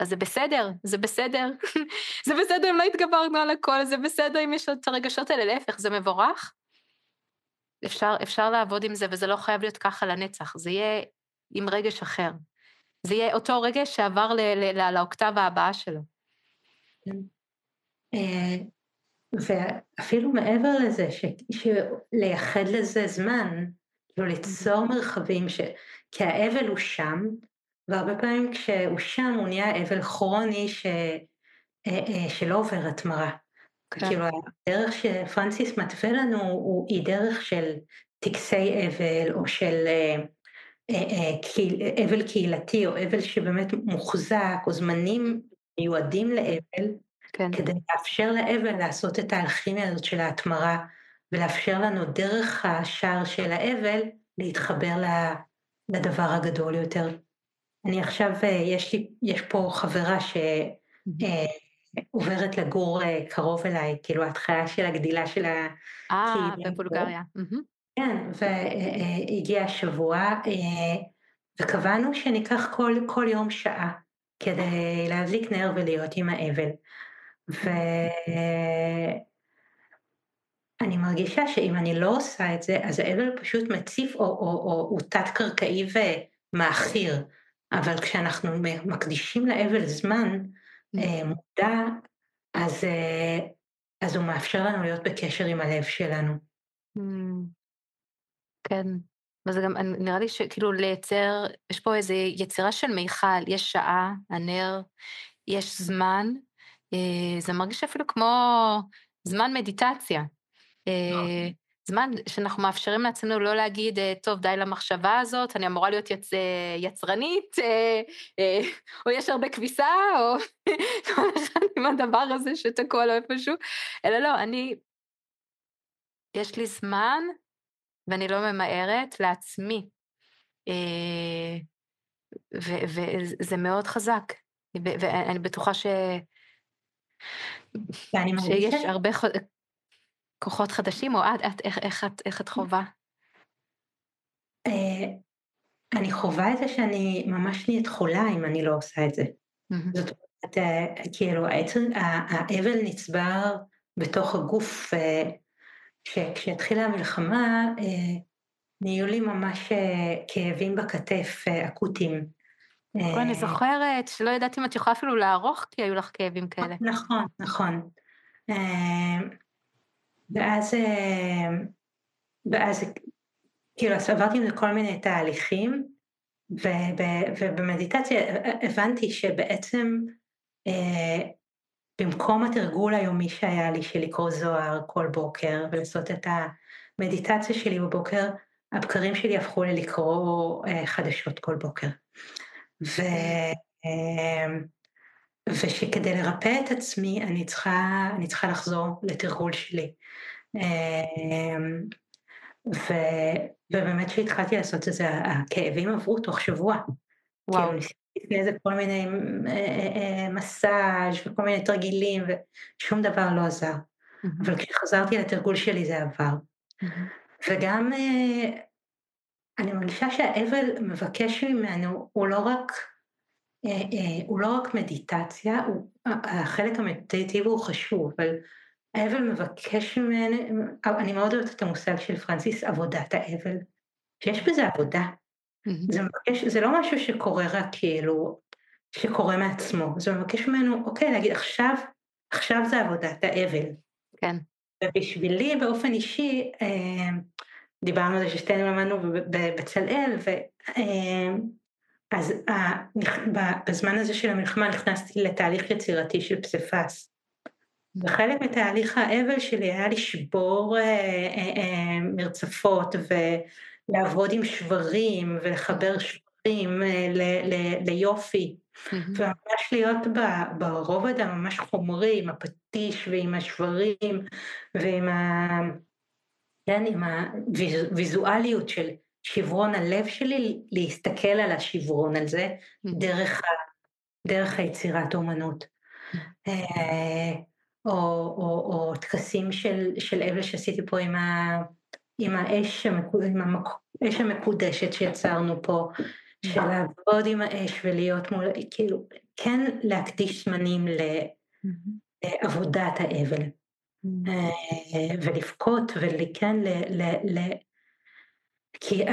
זה בסדר, זה בסדר, זה בסדר אם לא התגברנו על הכל, זה בסדר אם יש את הרגשות האלה, להפך, זה מבורך, אפשר לעבוד עם זה, וזה לא חייב להיות ככה לנצח, זה יהיה עם רגש אחר, זה יהיה אותו רגש שעבר לאוקטבה הבאה שלו. ואפילו מעבר לזה, לייחד לזה זמן, לא ליצור מרחבים, כי האבל הוא שם, והרבה פעמים כשהוא שם, הוא נהיה אבל כרוני שלא עובר התמרה. כאילו, הדרך שפרנסיס מתווה לנו, היא דרך של טקסי אבל, או של אבל קהילתי, או אבל שבאמת מוחזק, או זמנים מיועדים לאבל, כן. כדי לאפשר לאבל לעשות את האלכימיה הזאת של ההתמרה, ולאפשר לנו דרך השער של האבל, להתחבר לדבר הגדול יותר. אני עכשיו, יש פה חברה שעוברת לגור קרוב אליי, כאילו ההתחלה של הגדילה של הקהילה. בבולגריה. כן, והגיע השבוע, וקבענו שניקח כל יום שעה, כדי להדליק נר ולהיות עם האבל. ואני מרגישה שאם אני לא עושה את זה, אז האבל פשוט מציף או הוא תת-קרקעי ומאחיר. אבל כשאנחנו מקדישים לאבל זמן מודע, אז הוא מאפשר לנו להיות בקשר עם הלב שלנו. כן, וזה גם נראה לי שכאילו לייצר, יש פה איזו יצירה של מיכל, יש שעה, הנר, יש זמן, זה מרגיש אפילו כמו זמן מדיטציה, זמן שאנחנו מאפשרים לעצמנו לא להגיד, טוב, די למחשבה הזאת, אני אמורה להיות יצרנית, או יש הרבה כביסה, או כל אחד עם הדבר הזה שתקוע לו איפשהו, אלא לא, יש לי זמן, ואני לא ממהרת לעצמי, וזה מאוד חזק, ואני בטוחה שיש הרבה כוחות חדשים, או איך את חובה? אני חובה את זה שאני ממש נהיית חולה אם אני לא עושה את זה. זאת אומרת, כאילו, האבל נצבר בתוך הגוף, כשהתחילה המלחמה, נהיו לי ממש כאבים בכתף, אקוטיים. אני זוכרת שלא ידעתי אם את יכולה אפילו לערוך, כי היו לך כאבים כאלה. נכון, נכון. ואז כאילו, עברתי עם זה כל מיני תהליכים, ובמדיטציה הבנתי שבעצם במקום התרגול היומי שהיה לי של לקרוא זוהר כל בוקר ולעשות את המדיטציה שלי בבוקר, הבקרים שלי הפכו ללקרוא חדשות כל בוקר. ושכדי לרפא את עצמי אני צריכה לחזור לתרגול שלי. ובאמת שהתחלתי לעשות את זה, הכאבים עברו תוך שבוע. כאילו ניסיתי איזה כל מיני מסאז' וכל מיני תרגילים, ושום דבר לא עזר. אבל כשחזרתי לתרגול שלי זה עבר. וגם אני מרגישה שהאבל מבקש ממנו, הוא לא רק מדיטציה, החלק המדיטטיבי הוא חשוב, אבל האבל מבקש ממנו, אני מאוד אוהבת את המושג של פרנסיס, עבודת האבל, שיש בזה עבודה. זה לא משהו שקורה רק כאילו, שקורה מעצמו, זה מבקש ממנו, אוקיי, להגיד עכשיו זה עבודת האבל. כן. ובשבילי באופן אישי, דיברנו על זה ששתינו למדנו בבצלאל, אז בזמן הזה של המלחמה נכנסתי לתהליך יצירתי של פסיפס. וחלק מתהליך האבל שלי היה לשבור מרצפות ולעבוד עם שברים ולחבר שברים ליופי. וממש להיות ברובד הממש חומרי, עם הפטיש ועם השברים ועם עם הוויזואליות של שברון הלב שלי, להסתכל על השברון על זה דרך היצירת אומנות. או טקסים של אבל שעשיתי פה עם האש המקודשת שיצרנו פה, של לעבוד עם האש ולהיות מול, כאילו, כן להקדיש זמנים לעבודת האבל, ולבכות ולכן, כי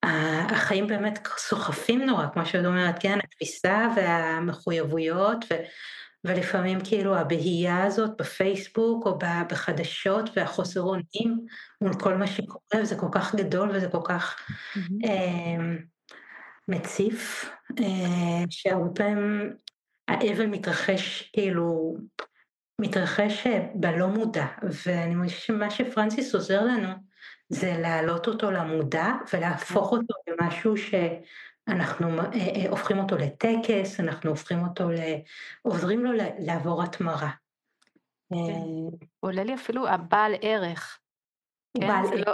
החיים באמת סוחפים נורא, כמו שאת אומרת, כן, התפיסה והמחויבויות, ולפעמים כאילו הבהייה הזאת בפייסבוק או בחדשות והחוסר אונים מול כל מה שקורה, וזה כל כך גדול וזה כל כך מציף, שהרבה פעמים האבל מתרחש בלא מודע, ואני מרגישה שמה שפרנסיס עוזר לנו, זה להעלות אותו למודע ולהפוך אותו למשהו שאנחנו הופכים אותו לטקס, אנחנו עוזרים לו לעבור התמרה. עולה לי אפילו הבעל ערך.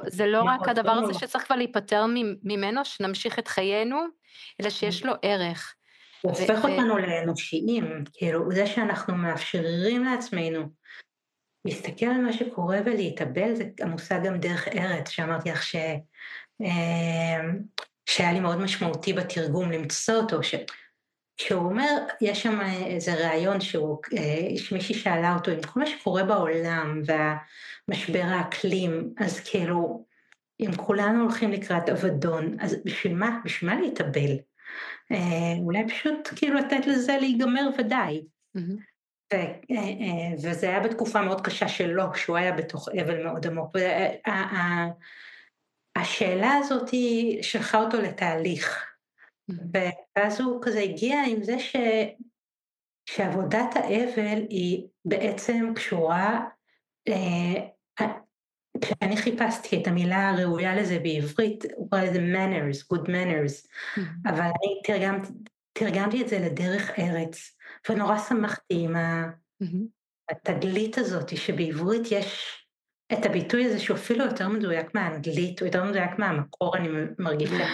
זה לא רק הדבר הזה שצריך כבר להיפטר ממנו, שנמשיך את חיינו, אלא שיש לו ערך. הוא הופך אותנו לאנושיים, כאילו זה שאנחנו מאפשרים לעצמנו, להסתכל על מה שקורה ולהתאבל, זה המושג גם דרך ארץ, שאמרתי לך שהיה לי מאוד משמעותי בתרגום למצוא אותו, שהוא אומר, יש שם איזה רעיון שמישהי שאלה אותו, עם כל מה שקורה בעולם והמשבר האקלים, אז כאילו, אם כולנו הולכים לקראת אבדון, אז בשביל מה? בשביל מה להתאבל? אולי פשוט כאילו לתת לזה להיגמר ודי. וזה היה בתקופה מאוד קשה שלו, שהוא היה בתוך אבל מאוד עמוק. השאלה הזאת היא שלחה אותו לתהליך, ואז הוא כזה הגיע עם זה שעבודת האבל היא בעצם קשורה, כשאני חיפשתי את המילה הראויה לזה בעברית, הוא קורא לזה manners, good manners, אבל אני תרגמתי את זה לדרך ארץ, ונורא שמחתי עם התגלית הזאת, שבעברית יש את הביטוי הזה שהוא אפילו יותר מדויק מהאנגלית, הוא יותר מדויק מהמקור, אני מרגישה.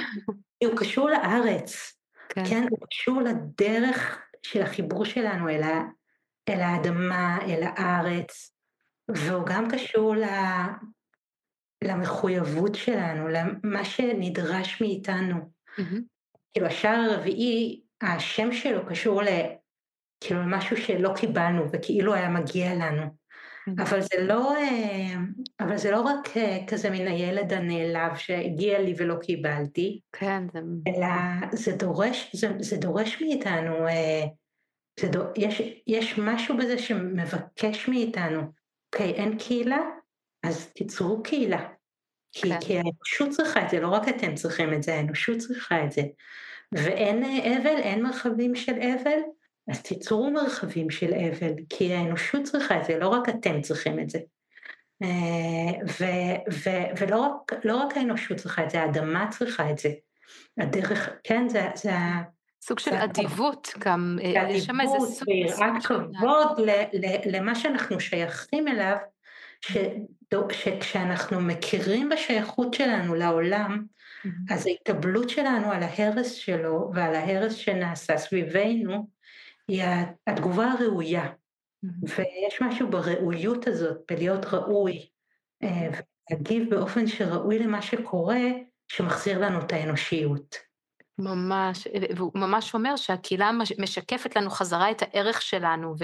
הוא קשור לארץ, כן? הוא קשור לדרך של החיבור שלנו אל האדמה, אל הארץ, והוא גם קשור למחויבות שלנו, למה שנדרש מאיתנו. כאילו השער הרביעי, השם שלו קשור כאילו משהו שלא קיבלנו וכאילו היה מגיע לנו. אבל זה לא רק כזה מן הילד הנעלב שהגיע לי ולא קיבלתי, אלא זה דורש מאיתנו, יש משהו בזה שמבקש מאיתנו, אוקיי, אין קהילה, אז תיצרו קהילה, כי האנושות צריכה את זה, לא רק אתם צריכים את זה, האנושות צריכה את זה, ואין אבל, אין מרחבים של אבל, אז תיצרו מרחבים של אבל, כי האנושות צריכה את זה, לא רק אתם צריכים את זה. ולא רק האנושות צריכה את זה, האדמה צריכה את זה. הדרך, כן, זה סוג של אדיבות גם. אדיבות ויראת כבוד למה שאנחנו שייכים אליו, שכשאנחנו מכירים בשייכות שלנו לעולם, אז ההתאבלות שלנו על ההרס שלו ועל ההרס שנעשה סביבנו, היא התגובה הראויה, ויש משהו בראויות הזאת, בלהיות ראוי, ולהגיב באופן שראוי למה שקורה, שמחזיר לנו את האנושיות. ממש, והוא ממש אומר שהקהילה משקפת לנו חזרה את הערך שלנו,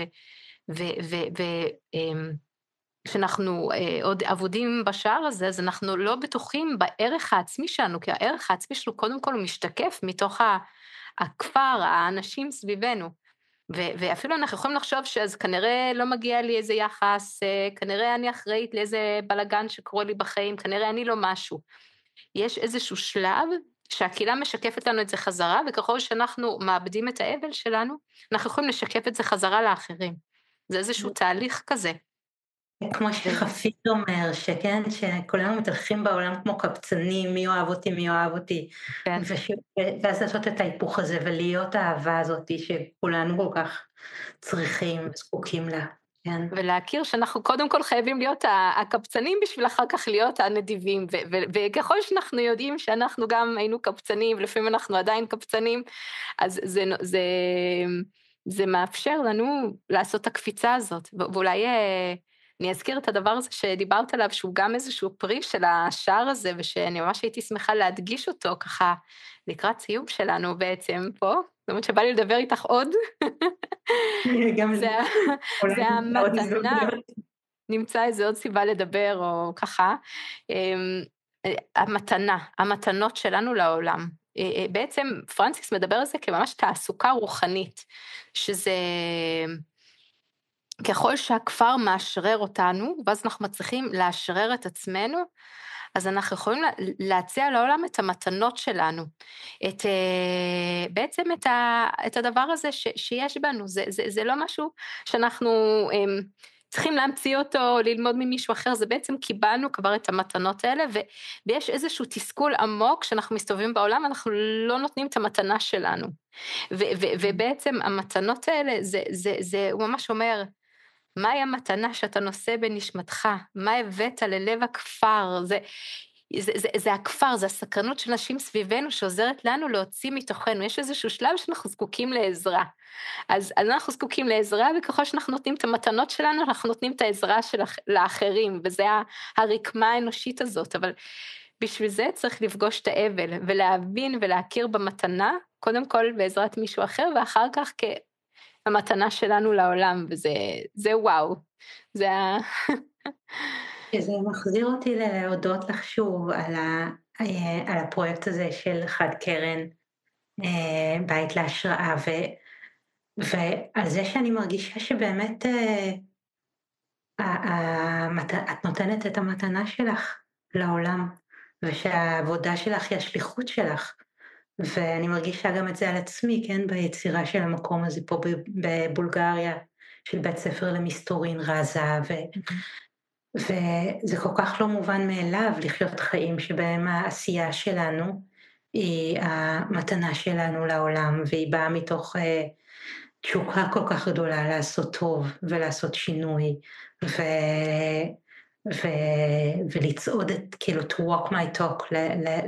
כשאנחנו עוד עבודים בשער הזה, אז אנחנו לא בטוחים בערך העצמי שלנו, כי הערך העצמי שלנו קודם כל הוא משתקף מתוך הכפר, האנשים סביבנו, ואפילו אנחנו יכולים לחשוב שאז כנראה לא מגיע לי איזה יחס, כנראה אני אחראית לאיזה בלגן שקורה לי בחיים, כנראה אני לא משהו. יש איזשהו שלב שהקהילה משקפת לנו את זה חזרה, וככל שאנחנו מאבדים את האבל שלנו, אנחנו יכולים לשקף את זה חזרה לאחרים. זה איזשהו תהליך כזה. כמו שחפיד אומר, שכן, שכולנו מתהלכים בעולם כמו קבצנים, מי אוהב אותי, מי אוהב אותי. כן. ואז לעשות את ההיפוך הזה, ולהיות האהבה הזאת, שכולנו כל כך צריכים וזקוקים לה. כן. ולהכיר שאנחנו קודם כל חייבים להיות הקבצנים, בשביל אחר כך להיות הנדיבים, וככל שאנחנו יודעים שאנחנו גם היינו קבצנים, ולפעמים אנחנו עדיין קבצנים, אז זה מאפשר לנו לעשות את הקפיצה הזאת, ואולי אני אזכיר את הדבר הזה שדיברת עליו, שהוא גם איזשהו פרי של השער הזה, ושאני ממש הייתי שמחה להדגיש אותו ככה, לקראת סיום שלנו בעצם פה, זאת אומרת שבא לי לדבר איתך עוד. זה המתנה, נמצא איזה עוד סיבה לדבר או ככה, המתנות שלנו לעולם. בעצם פרנסיס מדבר על זה כממש תעסוקה רוחנית, שזה ככל שהכפר מאשרר אותנו, ואז אנחנו מצליחים לאשרר את עצמנו, אז אנחנו יכולים להציע לעולם את המתנות שלנו, בעצם את הדבר הזה שיש בנו, זה לא משהו שאנחנו צריכים להמציא אותו, ללמוד ממישהו אחר, זה בעצם קיבלנו כבר את המתנות האלה, ויש איזשהו תסכול עמוק, שאנחנו מסתובבים בעולם, אנחנו לא נותנים את המתנה שלנו, ובעצם המתנות האלה, הוא ממש אומר, מהי המתנה שאתה נושא בנשמתך? מה הבאת ללב הכפר? זה הכפר, זה הסקרנות של נשים סביבנו, שעוזרת לנו להוציא מתוכנו. יש איזשהו שלב שאנחנו זקוקים לעזרה. אז אנחנו זקוקים לעזרה, וככל שאנחנו נותנים את המתנות שלנו, אנחנו נותנים את העזרה לאחרים, וזה הרקמה האנושית הזאת. אבל בשביל זה צריך לפגוש את האבל, ולהבין ולהכיר במתנה, קודם כל בעזרת מישהו אחר, ואחר כך כמתנה שלנו לעולם, וזה וואו. זה שזה מחזיר אותי להודות לך שוב על הפרויקט הזה של חד קרן, בית להשראה, ועל זה שאני מרגישה שבאמת את נותנת את המתנה שלך לעולם, ושהעבודה שלך היא השליחות שלך. ואני מרגישה גם את זה על עצמי, כן, ביצירה של המקום הזה פה בבולגריה, של בית ספר למסתורין רזה, וזה כל כך לא מובן מאליו לחיות חיים שבהם העשייה שלנו היא המתנה שלנו לעולם, והיא באה מתוך תשוקה כל כך גדולה לעשות טוב ולעשות שינוי, ו... ולצעוד כאילו to walk my talk,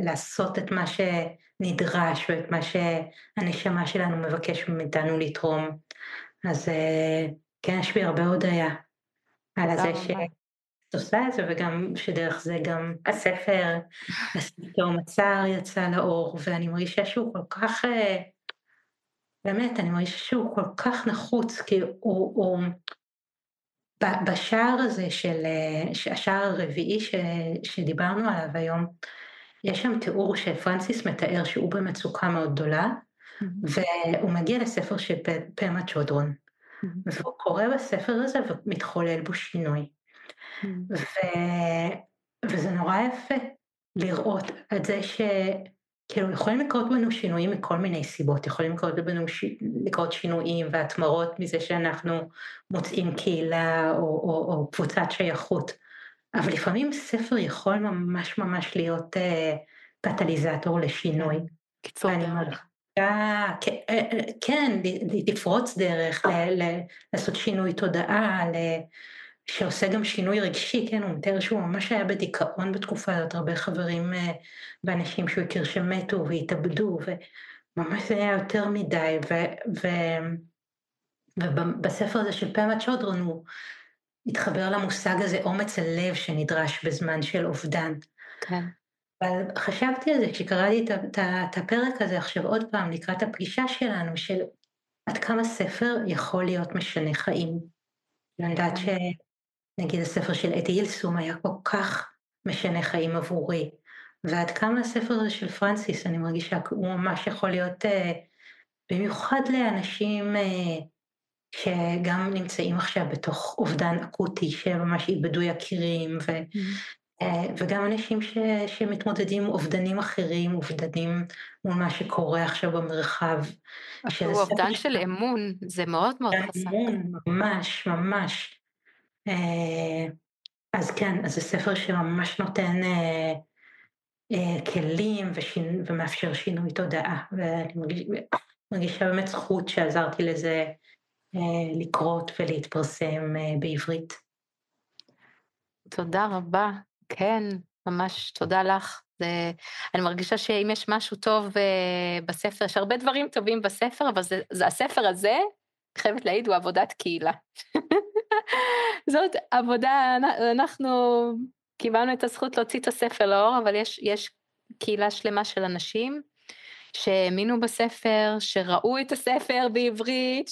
לעשות את מה שנדרש ואת מה שהנשמה שלנו מבקש מאיתנו לתרום. אז כן, יש בי הרבה הודיה על זה שאת עושה את זה, וגם שדרך זה גם הספר מצר יצא לאור, ואני מרגישה שהוא כל כך, באמת, אני מרגישה שהוא כל כך נחוץ, כי הוא בשער הזה השער הרביעי שדיברנו עליו היום, יש שם תיאור שפרנסיס מתאר שהוא במצוקה מאוד גדולה, והוא מגיע לספר של פמה צ'ודרון, והוא קורא בספר הזה ומתחולל בו שינוי. וזה נורא יפה לראות את זה כאילו יכולים לקרות בנו שינויים מכל מיני סיבות, יכולים לקרות שינויים והתמרות מזה שאנחנו מוצאים קהילה או קבוצת שייכות, אבל לפעמים ספר יכול ממש ממש להיות קטליזטור לשינוי. קיצור דרך. כן, לפרוץ דרך, לעשות שינוי תודעה, שעושה גם שינוי רגשי, כן, הוא מתאר שהוא ממש היה בדיכאון בתקופה הזאת, הרבה חברים ואנשים שהוא הכיר שמתו והתאבדו, וממש זה היה יותר מדי, ובספר הזה של פמה צ'ודרון הוא התחבר למושג הזה, אומץ הלב שנדרש בזמן של אובדן. כן. אבל חשבתי על זה כשקראתי את הפרק הזה עכשיו עוד פעם, לקראת הפגישה שלנו, של עד כמה ספר יכול להיות משנה חיים. אני יודעת נגיד הספר של אדי אילסום היה כל כך משנה חיים עבורי, ועד כמה הספר הזה של פרנסיס, אני מרגישה הוא ממש יכול להיות, במיוחד לאנשים שגם נמצאים עכשיו בתוך אובדן אקוטי, שממש איבדו יקירים, וגם אנשים שמתמודדים עם אובדנים אחרים, אובדנים מול מה שקורה עכשיו במרחב. אפילו אובדן של אמון, זה מאוד מאוד חזק. אמון, ממש, ממש. אז כן, אז זה ספר שממש נותן כלים ומאפשר שינוי תודעה, ואני מרגישה באמת זכות שעזרתי לזה לקרות ולהתפרסם בעברית. תודה רבה, כן, ממש תודה לך. אני מרגישה שאם יש משהו טוב בספר, יש הרבה דברים טובים בספר, אבל הספר הזה, חייבת להעיד, הוא עבודת קהילה. זאת עבודה, אנחנו קיבלנו את הזכות להוציא את הספר לאור, אבל יש קהילה שלמה של אנשים שהאמינו בספר, שראו את הספר בעברית,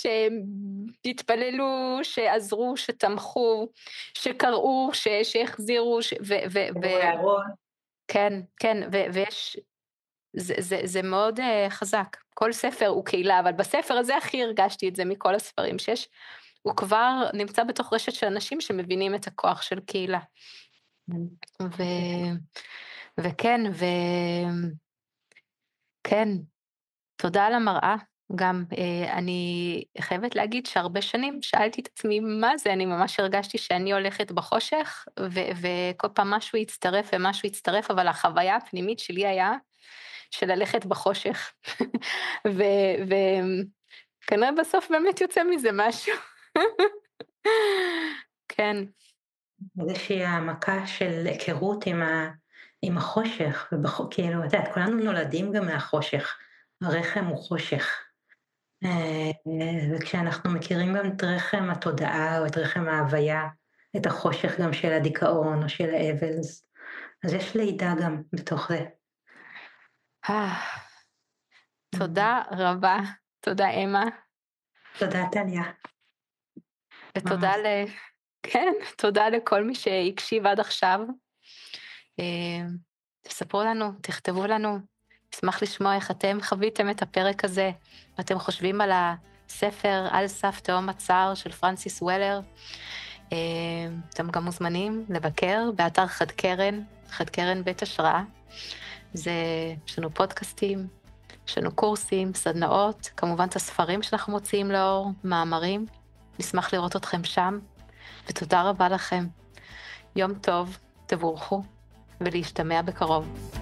שהתפללו, שעזרו, שתמכו, שקראו, שהחזירו, כן, כן, ויש, זה מאוד חזק. כל ספר הוא קהילה, אבל בספר הזה הכי הרגשתי את זה מכל הספרים שיש, הוא כבר נמצא בתוך רשת של אנשים שמבינים את הכוח של קהילה. וכן, כן, תודה על המראה. גם אני חייבת להגיד שהרבה שנים שאלתי את עצמי מה זה, אני ממש הרגשתי שאני הולכת בחושך, וכל פעם משהו יצטרף, אבל החוויה הפנימית שלי היה של ללכת בחושך. וכנראה בסוף באמת יוצא מזה משהו. כן. איזושהי העמקה של היכרות עם החושך, כאילו, את יודעת, כולנו נולדים גם מהחושך, הרחם הוא חושך, וכשאנחנו מכירים גם את רחם התודעה, או את רחם ההוויה, את החושך גם של הדיכאון, או של האבל, אז יש לידה גם בתוך זה. תודה רבה, תודה אמה. תודה טליה. ותודה כן, תודה לכל מי שהקשיב עד עכשיו. תספרו לנו, תכתבו לנו, אשמח לשמוע איך אתם חוויתם את הפרק הזה, ואתם חושבים על הספר על סף תהום הצער של פרנסיס וולר. אתם גם מוזמנים לבקר באתר חד קרן, חד קרן בית השראה. יש לנו פודקאסטים, יש לנו קורסים, סדנאות, כמובן את הספרים שאנחנו מוציאים לאור, מאמרים. נשמח לראות אתכם שם, ותודה רבה לכם. יום טוב, תבורכו, ולהשתמע בקרוב.